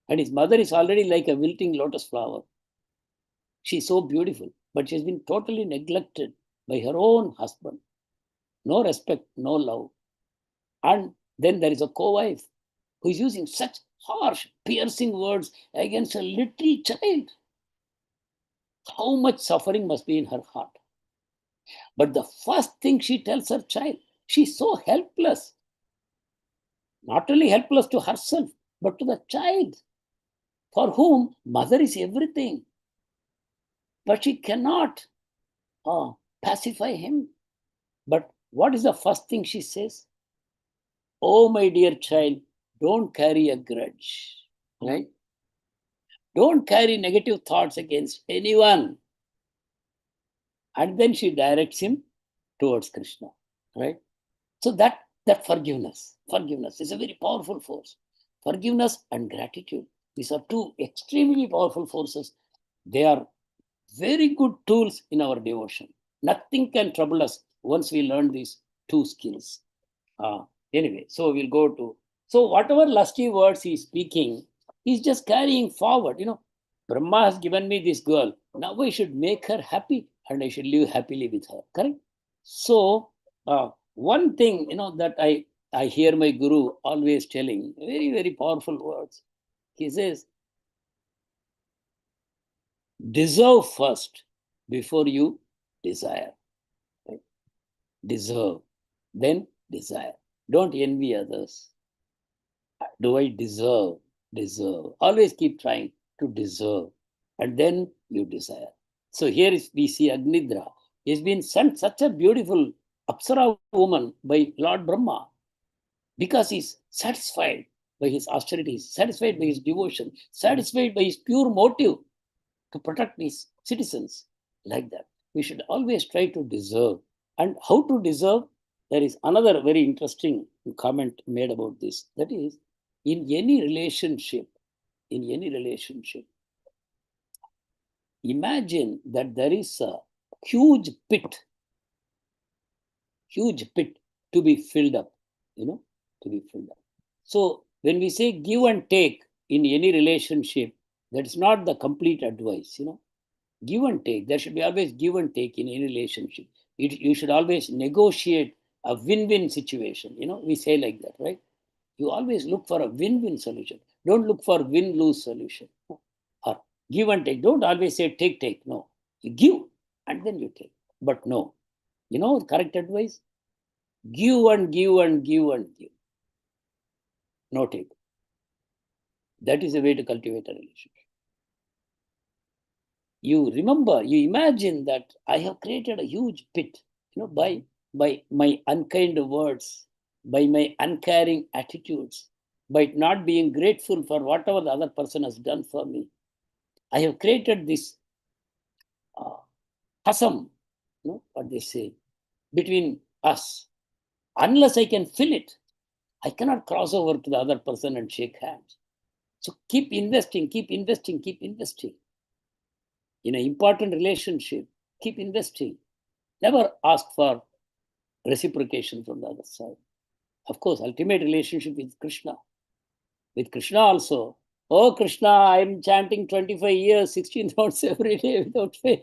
And his mother is already like a wilting lotus flower. She's so beautiful, but she's been totally neglected by her own husband. No respect, no love. And then there is a co-wife who is using such harsh, piercing words against a little child. How much suffering must be in her heart. But the first thing she tells her child, she's so helpless. Not only helpless to herself, but to the child, for whom mother is everything. But she cannot pacify him. But what is the first thing she says? Oh, my dear child, don't carry a grudge, right? Don't carry negative thoughts against anyone. And then she directs him towards Krishna, right? So that forgiveness is a very powerful force. Forgiveness and gratitude. These are two extremely powerful forces. They are very good tools in our devotion. Nothing can trouble us once we learn these two skills. Anyway, so we'll go to, so whatever lusty words he's speaking, he's just carrying forward. Brahma has given me this girl. Now I should make her happy and I should live happily with her. Correct? So one thing, that I hear my guru always telling, very, very powerful words. He says, deserve first before you desire. Right? Deserve, then desire. Don't envy others. Do I deserve? Deserve. Always keep trying to deserve. And then you desire. So here we see Agnidra. He's been sent such a beautiful Apsara woman by Lord Brahma because he's satisfied by his austerities, satisfied by his devotion, satisfied by his pure motive to protect his citizens. Like that, we should always try to deserve. And how to deserve? There is another very interesting comment made about this. That is, in any relationship, imagine that there is a huge pit to be filled up, to be filled up. So when we say give and take in any relationship, that is not the complete advice, give and take. There should be always give and take in any relationship. You should always negotiate a win-win situation. We say like that, right? You always look for a win-win solution. Don't look for win-lose solution. Or give and take. Don't always say take. No, you give and then you take. But no, correct advice: give and give and give and give. No take. That is a way to cultivate a relationship. You remember, you imagine that I have created a huge pit, by my unkind words, by my uncaring attitudes, by not being grateful for whatever the other person has done for me. I have created this chasm, what they say, between us. Unless I can fill it, I cannot cross over to the other person and shake hands. So keep investing. In an important relationship, keep investing. Never ask for reciprocation from the other side. Of course, ultimate relationship with Krishna. With Krishna also. Oh, Krishna, I'm chanting 25 years, 16 rounds every day without fail.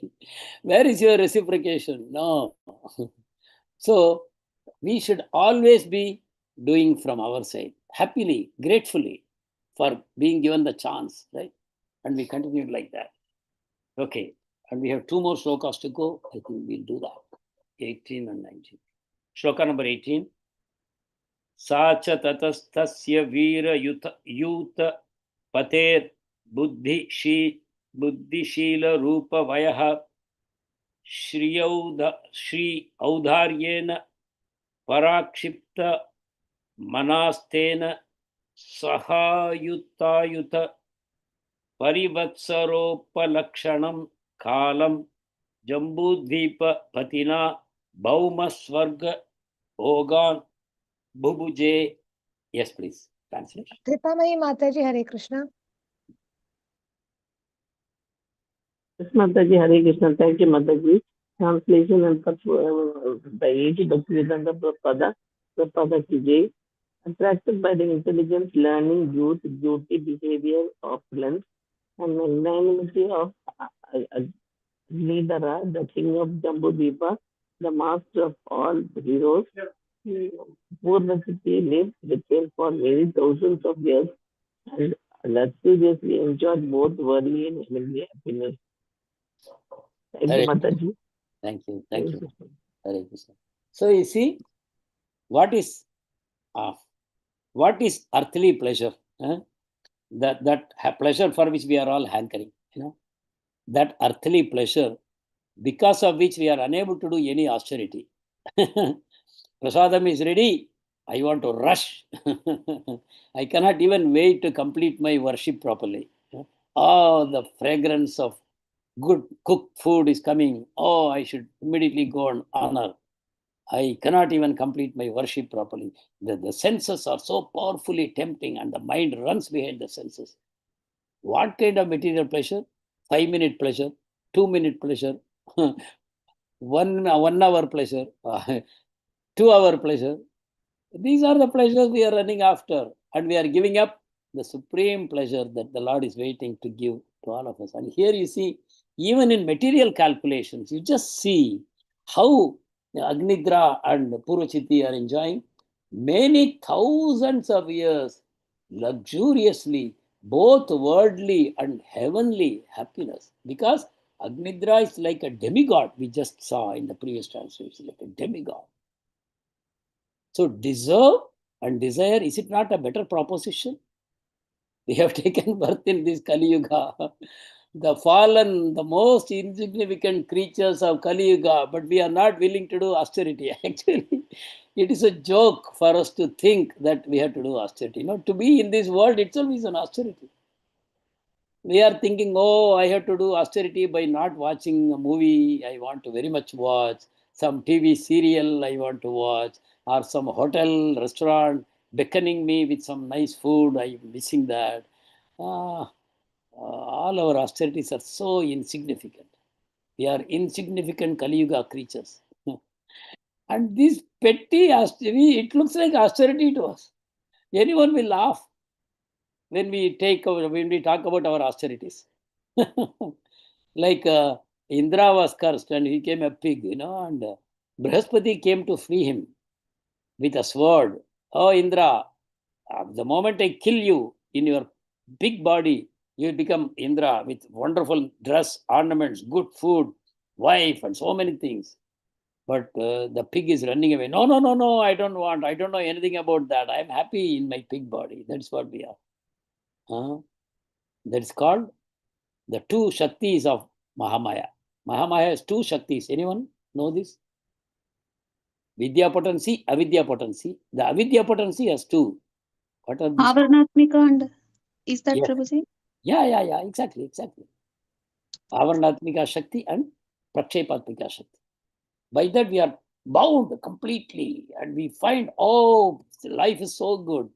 Where is your reciprocation? No. So we should always be doing from our side, happily, gratefully, for being given the chance, right? And we continue like that. Okay, and we have 2 more shlokas to go. I think we'll do that. 18 and 19. Shloka number 18. Sacha tatastasya veera yuta pater buddhishila rupa vayaha shri audharyena parakshipta manastena sahayutayuta परिवत्सरोपलक्षणं कालं जम्बूद्वीपपतिना भौमस्वर्ग भोगान् bubuje. Yes, please. Translation. Kripamayi Mataji, Hare Krishna. Yes, Mataji, Hare Krishna. Thank you, Mataji. Translation and by A.G. Bhaktivedanta Prabhupada ki jai. Attracted by the intelligence, learning, youth, beauty, behavior, opulence, and magnanimity of Nidara, the king of Jambudvipa, the master of all heroes, Purnasiti lived with him for many thousands of years and luxuriously enjoyed both worldly and heavenly happiness. Thank you, Mataji. Thank you. Hare Krishna. So you see, what is earthly pleasure? That pleasure for which we are all hankering, that earthly pleasure, because of which we are unable to do any austerity. Prasadam is ready. I want to rush. I cannot even wait to complete my worship properly. Oh, the fragrance of good cooked food is coming. Oh, I should immediately go and honor. I cannot even complete my worship properly. The senses are so powerfully tempting and the mind runs behind the senses. What kind of material pleasure? 5-minute pleasure, 2-minute pleasure, 1 hour pleasure, 2-hour pleasure. These are the pleasures we are running after, and we are giving up the supreme pleasure that the Lord is waiting to give to all of us. And here you see, even in material calculations, you just see how Agnidra and Purvachiti are enjoying many thousands of years luxuriously, both worldly and heavenly happiness. Because Agnidra is like a demigod, we just saw in the previous translation, like a demigod. So deserve and desire, is it not a better proposition? We have taken birth in this Kali Yuga, the fallen, the most insignificant creatures of Kali Yuga, but we are not willing to do austerity. Actually, It is a joke for us to think that we have to do austerity. To be in this world itself is an austerity. We are thinking, oh, I have to do austerity by not watching a movie I want to very much watch, some TV serial I want to watch, or some hotel, restaurant beckoning me with some nice food. I am missing that. All our austerities are so insignificant. We are insignificant Kali Yuga creatures. And this petty austerity, it looks like austerity to us. Anyone will laugh when we talk about our austerities. Like Indra was cursed and he became a pig, and Brihaspati came to free him with a sword. Oh, Indra, the moment I kill you in your big body, you will become Indra with wonderful dress, ornaments, good food, wife, and so many things. But the pig is running away. No, no, no, no, I don't want. I don't know anything about that. I'm happy in my pig body. That's what we are. That's called the two Shaktis of Mahamaya. Mahamaya has two Shaktis. Anyone know this? Vidya potency, Avidya potency. The Avidya potency has two. What are these? Avarnatmika and is that Yes. Prabhuji? Yeah, exactly. Avarnatmika Shakti and Prakshepatmika Shakti. By that we are bound completely and we find, oh, life is so good.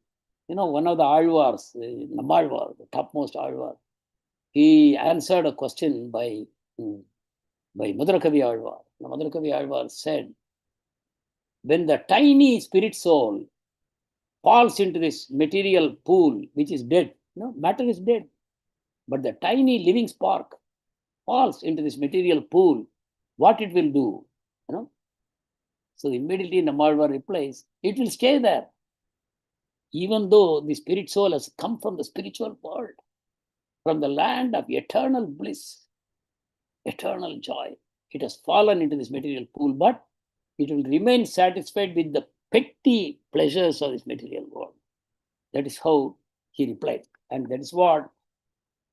One of the Alvars, Nammalvar, the topmost Alvar, he answered a question by Madarakavi Alvar. Madarakavi Alvar said, when the tiny spirit soul falls into this material pool, which is dead, matter is dead, but the tiny living spark falls into this material pool, what it will do? So immediately Nammalvar replies, it will stay there. Even though the spirit soul has come from the spiritual world, from the land of eternal bliss, eternal joy, it has fallen into this material pool, but it will remain satisfied with the petty pleasures of this material world. That is how he replied. And that is what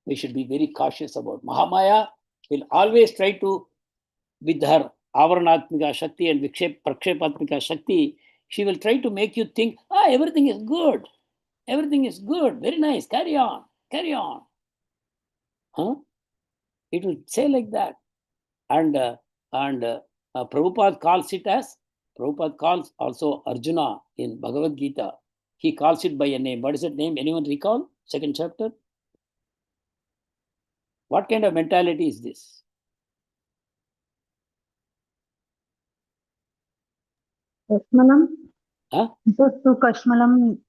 we should be very cautious about. Mahamaya will always try to, with her Avaranatmika Shakti and Prakshepatmika Shakti, she will try to make you think, everything is good. Everything is good. Very nice. Carry on. It will say like that. And Prabhupada calls also Arjuna in Bhagavad Gita. He calls it by a name. What is that name? Anyone recall? Second chapter. What kind of mentality is this? Kashmalam. Huh? Kashmalam.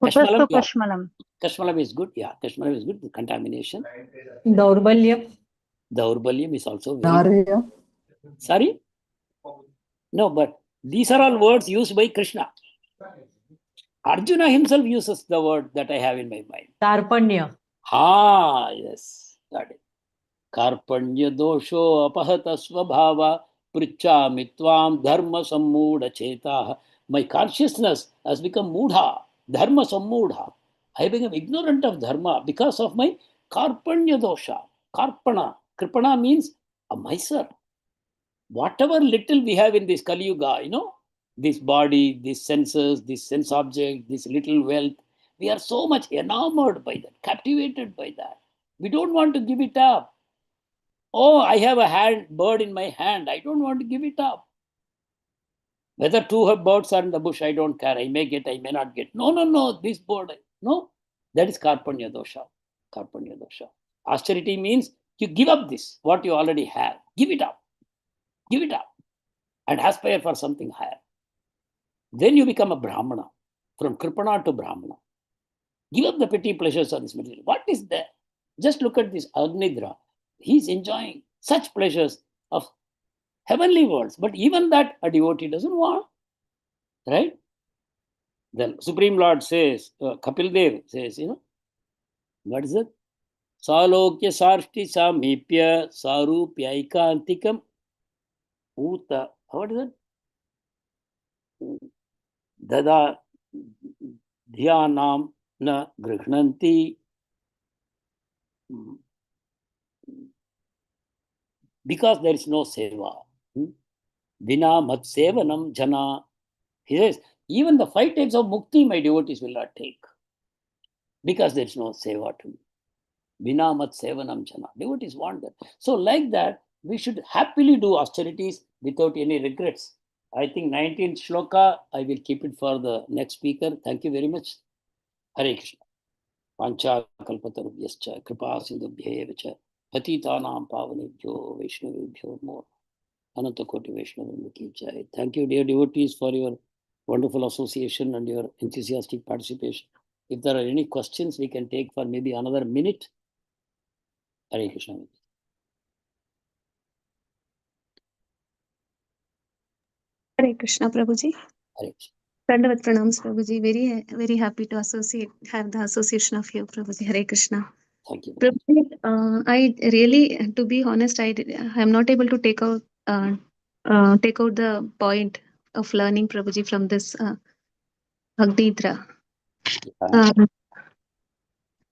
Kashmalam, yeah. Kashmalam. Kashmalam is good. Yeah, Kashmalam is good. The contamination. Daurbalyam is also very good. Sorry? No, but these are all words used by Krishna. Arjuna himself uses the word that I have in my mind. Tarpanya. Yes. Got it. Karpanya dosho apahata svabhava prichami tvam dharma sammudha cheta. My consciousness has become mudha, dharma sammudha. I become ignorant of dharma because of my karpanya dosha. Karpana. Kripana means a miser. Whatever little we have in this Kali Yuga, this body, these senses, this sense object, this little wealth, we are so much enamored by that, captivated by that. We don't want to give it up. Oh, I have a bird in my hand. I don't want to give it up. Whether two birds are in the bush, I don't care. I may get, I may not get. No, this bird. No, that is Karpanya dosha. Karpanya dosha. Austerity means you give up this, what you already have. Give it up. Give it up and aspire for something higher. Then you become a Brahmana, from Kripana to Brahmana. Give up the petty pleasures of this material. What is there? Just look at this Agnidra. He's enjoying such pleasures of heavenly worlds. But even that a devotee doesn't want. Right? The Supreme Lord says, Kapil Dev says, what is it? Salokya sarshti samipya sarupyaikantikam uta. What is it? Dada dhyanam na grihnanti. Because there is no seva. Vina mat sevanam jana He says, even the 5 types of mukti my devotees will not take. Because there is no seva to me. Bina mat sevanam jana. Devotees want that. So like that, we should happily do austerities without any regrets. I think 19th shloka, I will keep it for the next speaker. Thank you very much. Hare Krishna. Pancha kalpatarubhyascha kripa sindhubhyevacha patitanam pavanebhyo vaishnavebhyo more. Ananta Koti Vaishnava ki jai. Thank you, dear devotees, for your wonderful association and your enthusiastic participation. If there are any questions, we can take for maybe another minute. Hare Krishna. Hare Krishna, Prabhuji. Hare Krishna. Dandavat pranams, Prabhuji. Very happy to have the association of you, Prabhuji. Hare Krishna. Thank you. Prabhuji, I really, to be honest, I am not able to take out the point of learning, Prabhuji, from this Bhagditra.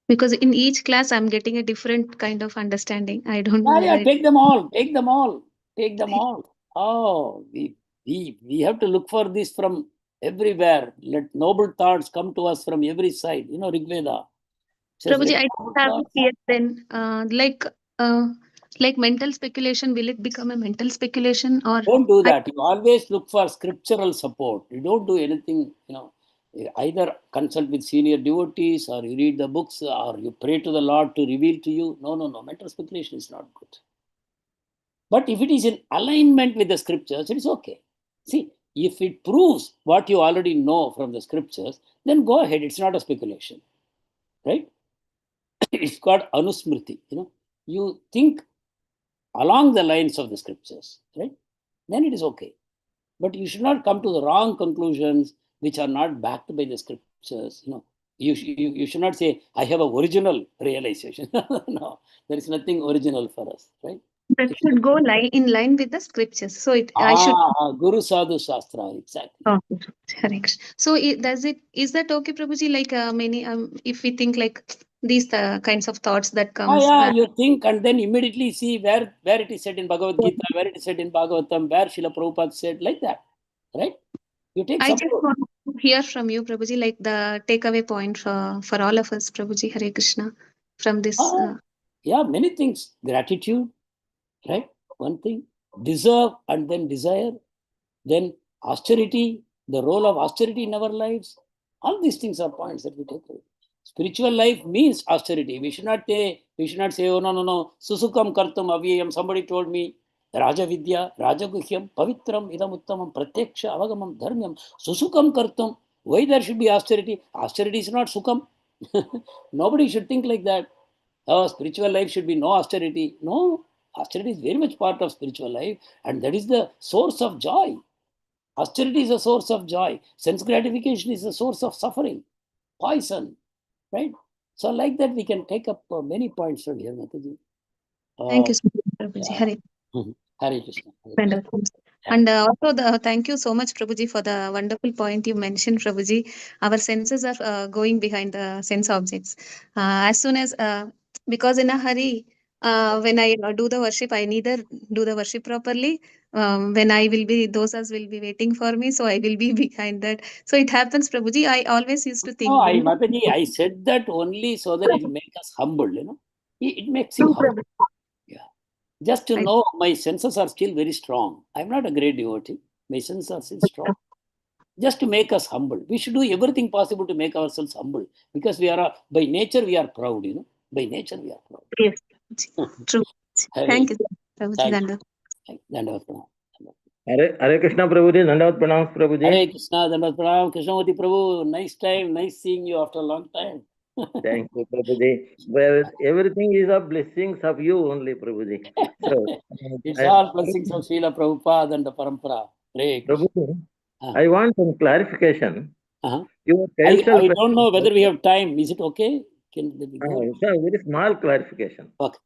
Because in each class, I'm getting a different kind of understanding. I don't know. Yeah, take them all. Take them all. Take them all. Oh, we have to look for this from everywhere. Let noble thoughts come to us from every side. You know, Rig Veda. Prabhuji, I don't have it here then. Like mental speculation, will it become a mental speculation or? Don't do that. You always look for scriptural support. You don't do anything, either consult with senior devotees or you read the books or you pray to the Lord to reveal to you. No. Mental speculation is not good. But if it is in alignment with the scriptures, it is okay. See, if it proves what you already know from the scriptures, then go ahead. It's not a speculation, right? It's called anusmriti. You think along the lines of the scriptures, right? Then it is okay. But you should not come to the wrong conclusions which are not backed by the scriptures. You should not say, I have an original realization. No, there is nothing original for us, right? That should go in line with the scriptures. So I should. Guru Sadhu Shastra, exactly. Okay, Hare Krishna. So is that okay, Prabhuji? Like if we think like these kinds of thoughts that comes. You think and then immediately see where it is said in Bhagavad Gita, where it is said in Bhagavatam, where Srila Prabhupada said, like that, right? You take I support. just want to hear from you, Prabhuji, like the takeaway point for all of us, Prabhuji, Hare Krishna, from this. Yeah, many things. Gratitude, right? One thing. Deserve and then desire. Then austerity, the role of austerity in our lives. All these things are points that we take away. Spiritual life means austerity. We should not say, oh, no. Susukam kartam avyayam. Somebody told me, Raja Vidya, Raja Guhyam, Pavitram, Idam Uttamam, Pratyaksha, Avagamam, Dharmyam, Susukam kartam. Why there should be austerity? Austerity is not sukam. Nobody should think like that. Oh, spiritual life should be no austerity. No, austerity is very much part of spiritual life, and that is the source of joy. Austerity is a source of joy. Sense gratification is a source of suffering, poison, right? So like that, we can take up many points from here, Mataji. Thank you so much, Prabhuji. Hare. Hare Krishna. And also thank you so much, Prabhuji, for the wonderful point you mentioned, Prabhuji. Our senses are going behind the sense objects. As soon as, because in a hurry, when I do the worship, I neither do the worship properly. When I will be, dosas will be waiting for me, so I will be behind that. So it happens, Prabhuji. I always used to think. No, Mataji, I said that only so that it will make us humble, It makes you humble. Yeah. Just to know my senses are still very strong. I'm not a great devotee. My senses are still strong. Just to make us humble. We should do everything possible to make ourselves humble. Because we are, by nature, we are proud, By nature, we are proud. Yes. True. Thank you, Prabhuji. Dandavat. Hare Krishna Prabhuji, Dandavat Pranams Prabhuji. Hare Krishna, Dandavat Pranam, Krishnamurti Prabhu. Nice seeing you after a long time. Thank you, Prabhuji. Well, everything is a blessings of you only, Prabhuji. So, it's all blessings of Srila Prabhupada and the Parampara. Prabhuji, I want some clarification. Your I don't know whether we have time. Is it okay? It's a very small clarification. Okay.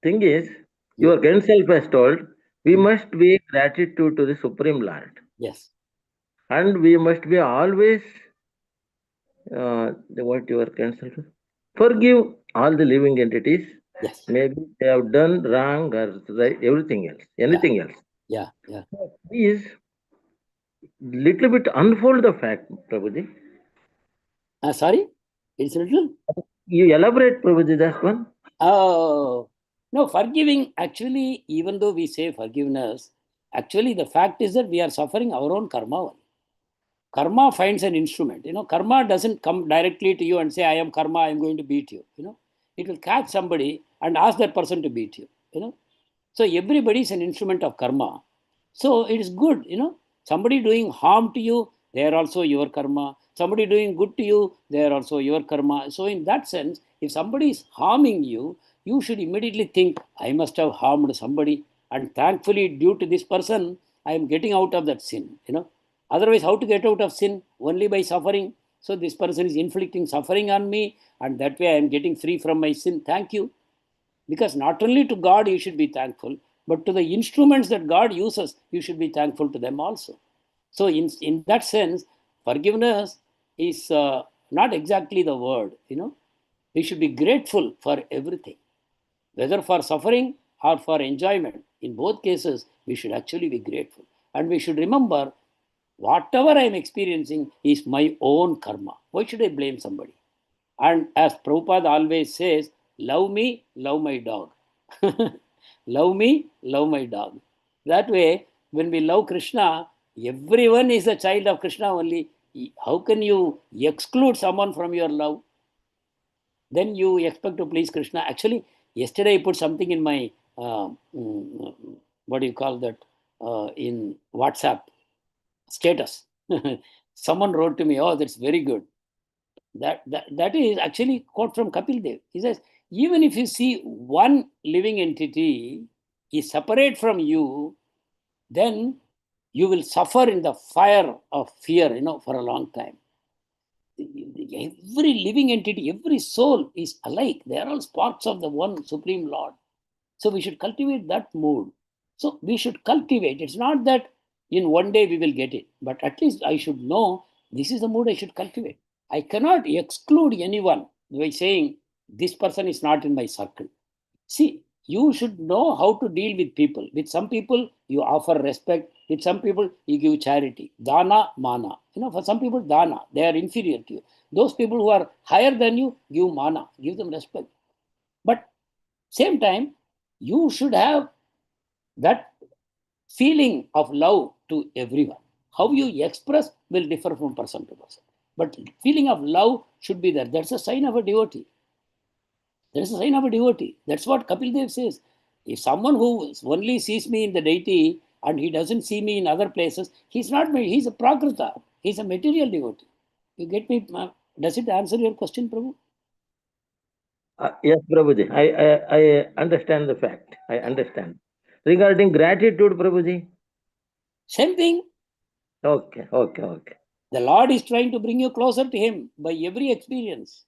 Thing is, your kind self has told, we must be gratitude to the Supreme Lord. Yes. And we must be always, what your kind self? Forgive all the living entities. Yes. Maybe they have done wrong or right, everything else, anything else. Yeah. So please, little bit unfold the fact, Prabhuji. Sorry, it's little. You elaborate, Prabhuji, that one. Oh, no, forgiving, actually, even though we say forgiveness, actually the fact is that we are suffering our own karma. Karma finds an instrument. Karma doesn't come directly to you and say, I am karma, I am going to beat you. It will catch somebody and ask that person to beat you. So everybody is an instrument of karma. So it is good. Somebody doing harm to you, they are also your karma. Somebody doing good to you, they are also your karma. So in that sense, if somebody is harming you, you should immediately think, I must have harmed somebody. And thankfully, due to this person, I am getting out of that sin. Otherwise, how to get out of sin? Only by suffering. So this person is inflicting suffering on me, and that way I am getting free from my sin. Thank you. Because not only to God you should be thankful, but to the instruments that God uses, you should be thankful to them also. So in that sense, forgiveness is not exactly the word. We should be grateful for everything, whether for suffering or for enjoyment. In both cases, we should actually be grateful. And we should remember, whatever I am experiencing is my own karma. Why should I blame somebody? And as Prabhupada always says, love me, love my dog. Love me, love my dog. That way, when we love Krishna, everyone is a child of Krishna only. How can you exclude someone from your love? Then you expect to please Krishna. Actually, yesterday I put something in my, what do you call that, in WhatsApp status. Someone wrote to me, oh, that's very good. That is actually quote from Kapil Dev. He says, even if you see one living entity is separate from you, then you will suffer in the fire of fear, for a long time. Every living entity, every soul is alike. They are all sparks of the one Supreme Lord. So we should cultivate that mood. So we should cultivate. It's not that in one day we will get it, but at least I should know this is the mood I should cultivate. I cannot exclude anyone by saying this person is not in my circle. See, you should know how to deal with people. With some people, you offer respect. With some people, you give charity. Dana, mana. For some people, dana, they are inferior to you. Those people who are higher than you, give mana, give them respect. But same time, you should have that feeling of love to everyone. How you express will differ from person to person. But feeling of love should be there. That's a sign of a devotee. That's a sign of a devotee. That's what Kapil Dev says. If someone who only sees me in the deity and he doesn't see me in other places, he's not me. He's a prakrita. He's a material devotee. You get me? Does it answer your question, Prabhu? Yes, Prabhuji. I understand the fact. I understand. Regarding gratitude, Prabhuji. Same thing. Okay. The Lord is trying to bring you closer to Him by every experience.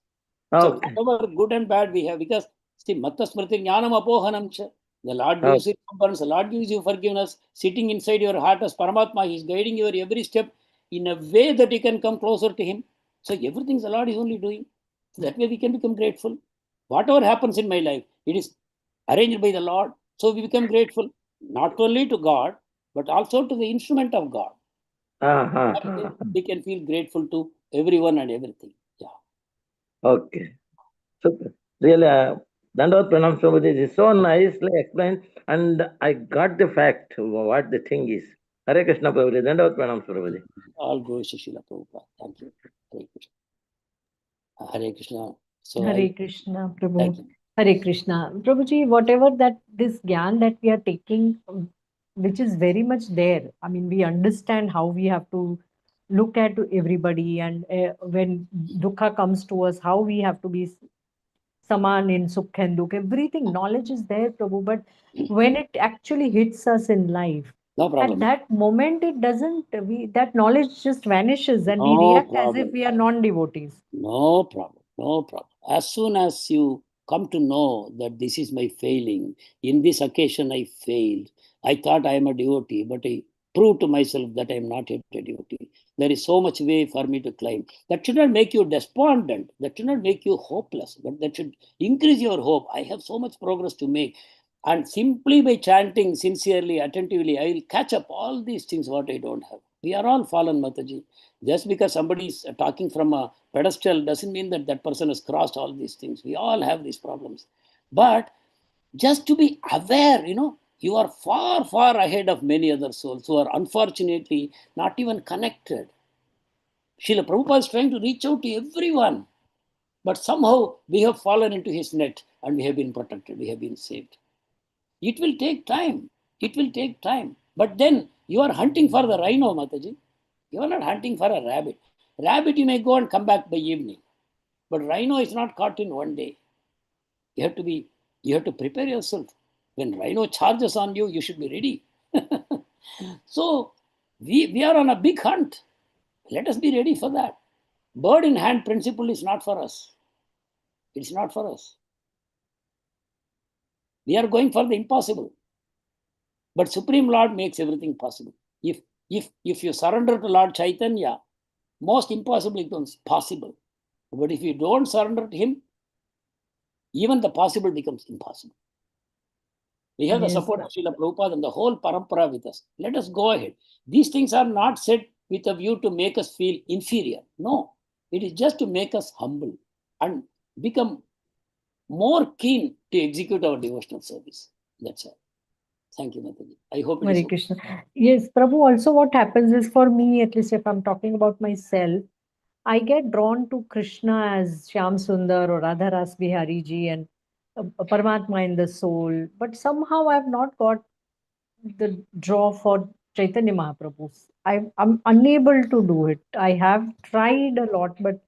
So Okay. whatever good and bad we have, because see, Matta Smriti Jnanam Apohanam cha. The Lord gives you remembrance, the Lord gives you forgiveness, sitting inside your heart as Paramatma, He is guiding your every step in a way that you can come closer to Him. So everything the Lord is only doing. So that way we can become grateful. Whatever happens in my life, it is arranged by the Lord. So we become grateful, not only to God, but also to the instrument of God. We can feel grateful to everyone and everything. Yeah. Okay. Super. Really, Dandavad Pranam Prabhuji is so nicely explained, and I got the fact what the thing is. Hare Krishna Prabhuji, Dandavad Pranam Prabhuji. All goes to Srila Prabhupada. Thank you. Hare Krishna. Hare Krishna. So Hare Krishna, Prabhu. thank you. Hare Krishna. Prabhuji, whatever that this gyan that we are taking, which is very much there. I mean, we understand how we have to look at everybody, and when dukkha comes to us, how we have to be saman in sukh and dukh. Everything, knowledge is there, Prabhu. But when it actually hits us in life, No at problem. that moment, it doesn't. That knowledge just vanishes, and we No react as problem. if we are non-devotees. No problem. No problem. As soon as you come to know that this is my failing, in this occasion I failed. I thought I am a devotee, but I proved to myself that I am not yet a devotee. There is so much way for me to climb. That should not make you despondent. That should not make you hopeless, but that should increase your hope. I have so much progress to make. And simply by chanting sincerely, attentively, I will catch up all these things what I don't have. We are all fallen, Mataji. Just because somebody is talking from a pedestal doesn't mean that that person has crossed all these things. We all have these problems. But just to be aware, you are far, far ahead of many other souls who are unfortunately not even connected. Srila Prabhupada is trying to reach out to everyone. But somehow we have fallen into his net and we have been protected, we have been saved. It will take time. It will take time. But then you are hunting for the rhino, Mataji. You are not hunting for a rabbit. Rabbit, you may go and come back by evening. But rhino is not caught in one day. You have to prepare yourself. When rhino charges on you, you should be ready. So we are on a big hunt. Let us be ready for that. Bird in hand principle is not for us. It's not for us. We are going for the impossible. But Supreme Lord makes everything possible. If you surrender to Lord Chaitanya, most impossible becomes possible. But if you don't surrender to him, even the possible becomes impossible. We have the support of Srila Prabhupada and the whole parampara with us. Let us go ahead. These things are not said with a view to make us feel inferior. No, it is just to make us humble and become more keen to execute our devotional service. That's all. Thank you, Mataji. I hope it Hare is okay. Krishna. Yes, Prabhu, also what happens is, for me, at least if I'm talking about myself, I get drawn to Krishna as Shyam Sundar or Radha Ras Bihari Ji and Paramatma in the soul. But somehow I've not got the draw for Chaitanya Mahaprabhu. I'm unable to do it. I have tried a lot, but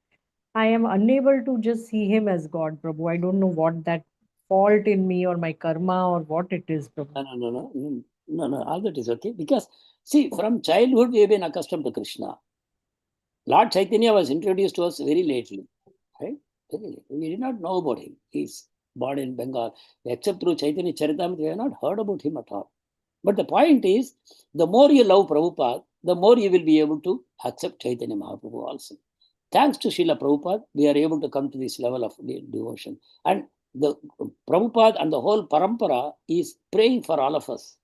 I am unable to just see him as God, Prabhu. I don't know what that fault in me or my karma or what it is, Prabhu. No, all that is okay. Because, see, from childhood we have been accustomed to Krishna. Lord Chaitanya was introduced to us very lately, right? Very late. We did not know about him. He's born in Bengal. Except through Chaitanya Charitamrita, we have not heard about him at all. But the point is, the more you love Prabhupada, the more you will be able to accept Chaitanya Mahaprabhu also. Thanks to Srila Prabhupada, we are able to come to this level of devotion. And the Prabhupada and the whole parampara is praying for all of us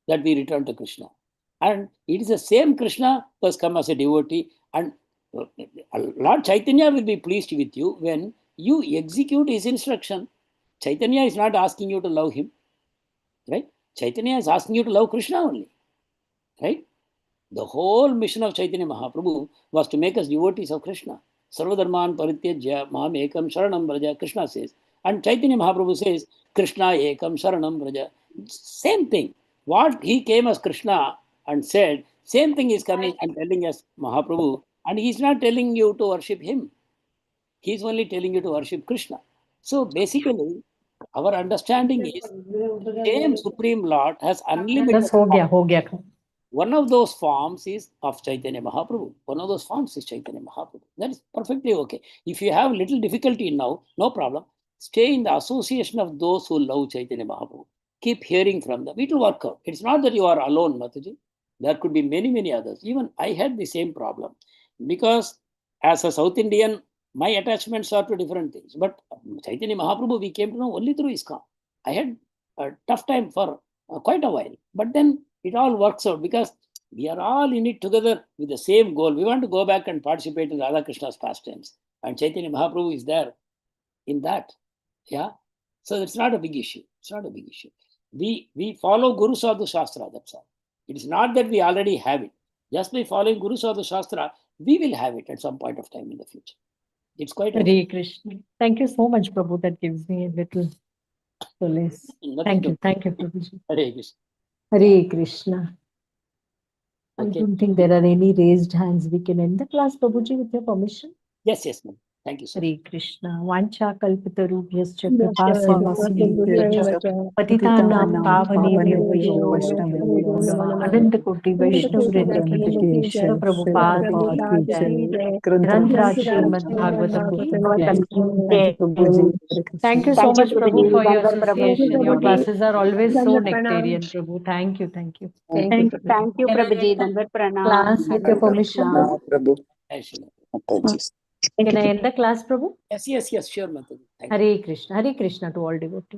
that we return to Krishna. And it is the same Krishna who has come as a devotee. And Lord Chaitanya will be pleased with you when you execute his instruction. Chaitanya is not asking you to love him, right? Chaitanya is asking you to love Krishna only, right? The whole mission of Chaitanya Mahaprabhu was to make us devotees of Krishna. Sarvadharman parityajya mam ekam sharanam vraja, Krishna says. And Chaitanya Mahaprabhu says, Krishna ekam sharanam vraja. Same thing. What he came as Krishna and said, same thing is coming and telling us Mahaprabhu. And he's not telling you to worship him. He's only telling you to worship Krishna. So basically, our understanding is the same Supreme Lord has unlimited. Ho gaya. One of those forms is of Chaitanya Mahaprabhu. One of those forms is Chaitanya Mahaprabhu. That is perfectly okay. If you have little difficulty now, no problem. Stay in the association of those who love Chaitanya Mahaprabhu. Keep hearing from them. It will work out. It's not that you are alone, Mataji. There could be many, many others. Even I had the same problem. Because as a South Indian, my attachments are to different things. But Chaitanya Mahaprabhu, we came to know only through ISKCON. I had a tough time for quite a while. But then it all works out because we are all in it together with the same goal. We want to go back and participate in Radha Krishna's pastimes. And Chaitanya Mahaprabhu is there in that. Yeah. So it's not a big issue. It's not a big issue. We follow Guru Sadhu Shastra, that's all. It is not that we already have it. Just by following Guru Sadhu Shastra, we will have it at some point of time in the future. It's quite okay. Hare Krishna. Thank you so much, Prabhu. That gives me a little solace. Thank you, Prabhuji. Hare Krishna. Hare Krishna. Okay. I don't think there are any raised hands. We can end the class, Prabhuji, with your permission. Yes, ma'am. Thank you so much. Hare Krishna. Vancha kalpatarubhyascha Yes, kripa sindhubhyascha patitanam pavanebhyo vaishnavebhyo ananta koti vaishnav vrinda ki Shila Prabhupada ki jai. Granthra Srimad Bhagavatam ki jai. Thank you so much, Prabhu, for your association. Your classes are always so nectarian, Prabhu. Thank you. Thank you, Prabhuji. Dandavat pranam. Class, with your permission, Prabhu. Prabhu. Can I end the class, Prabhu? Yes, sure, Mataji. Hare Krishna to all devotees.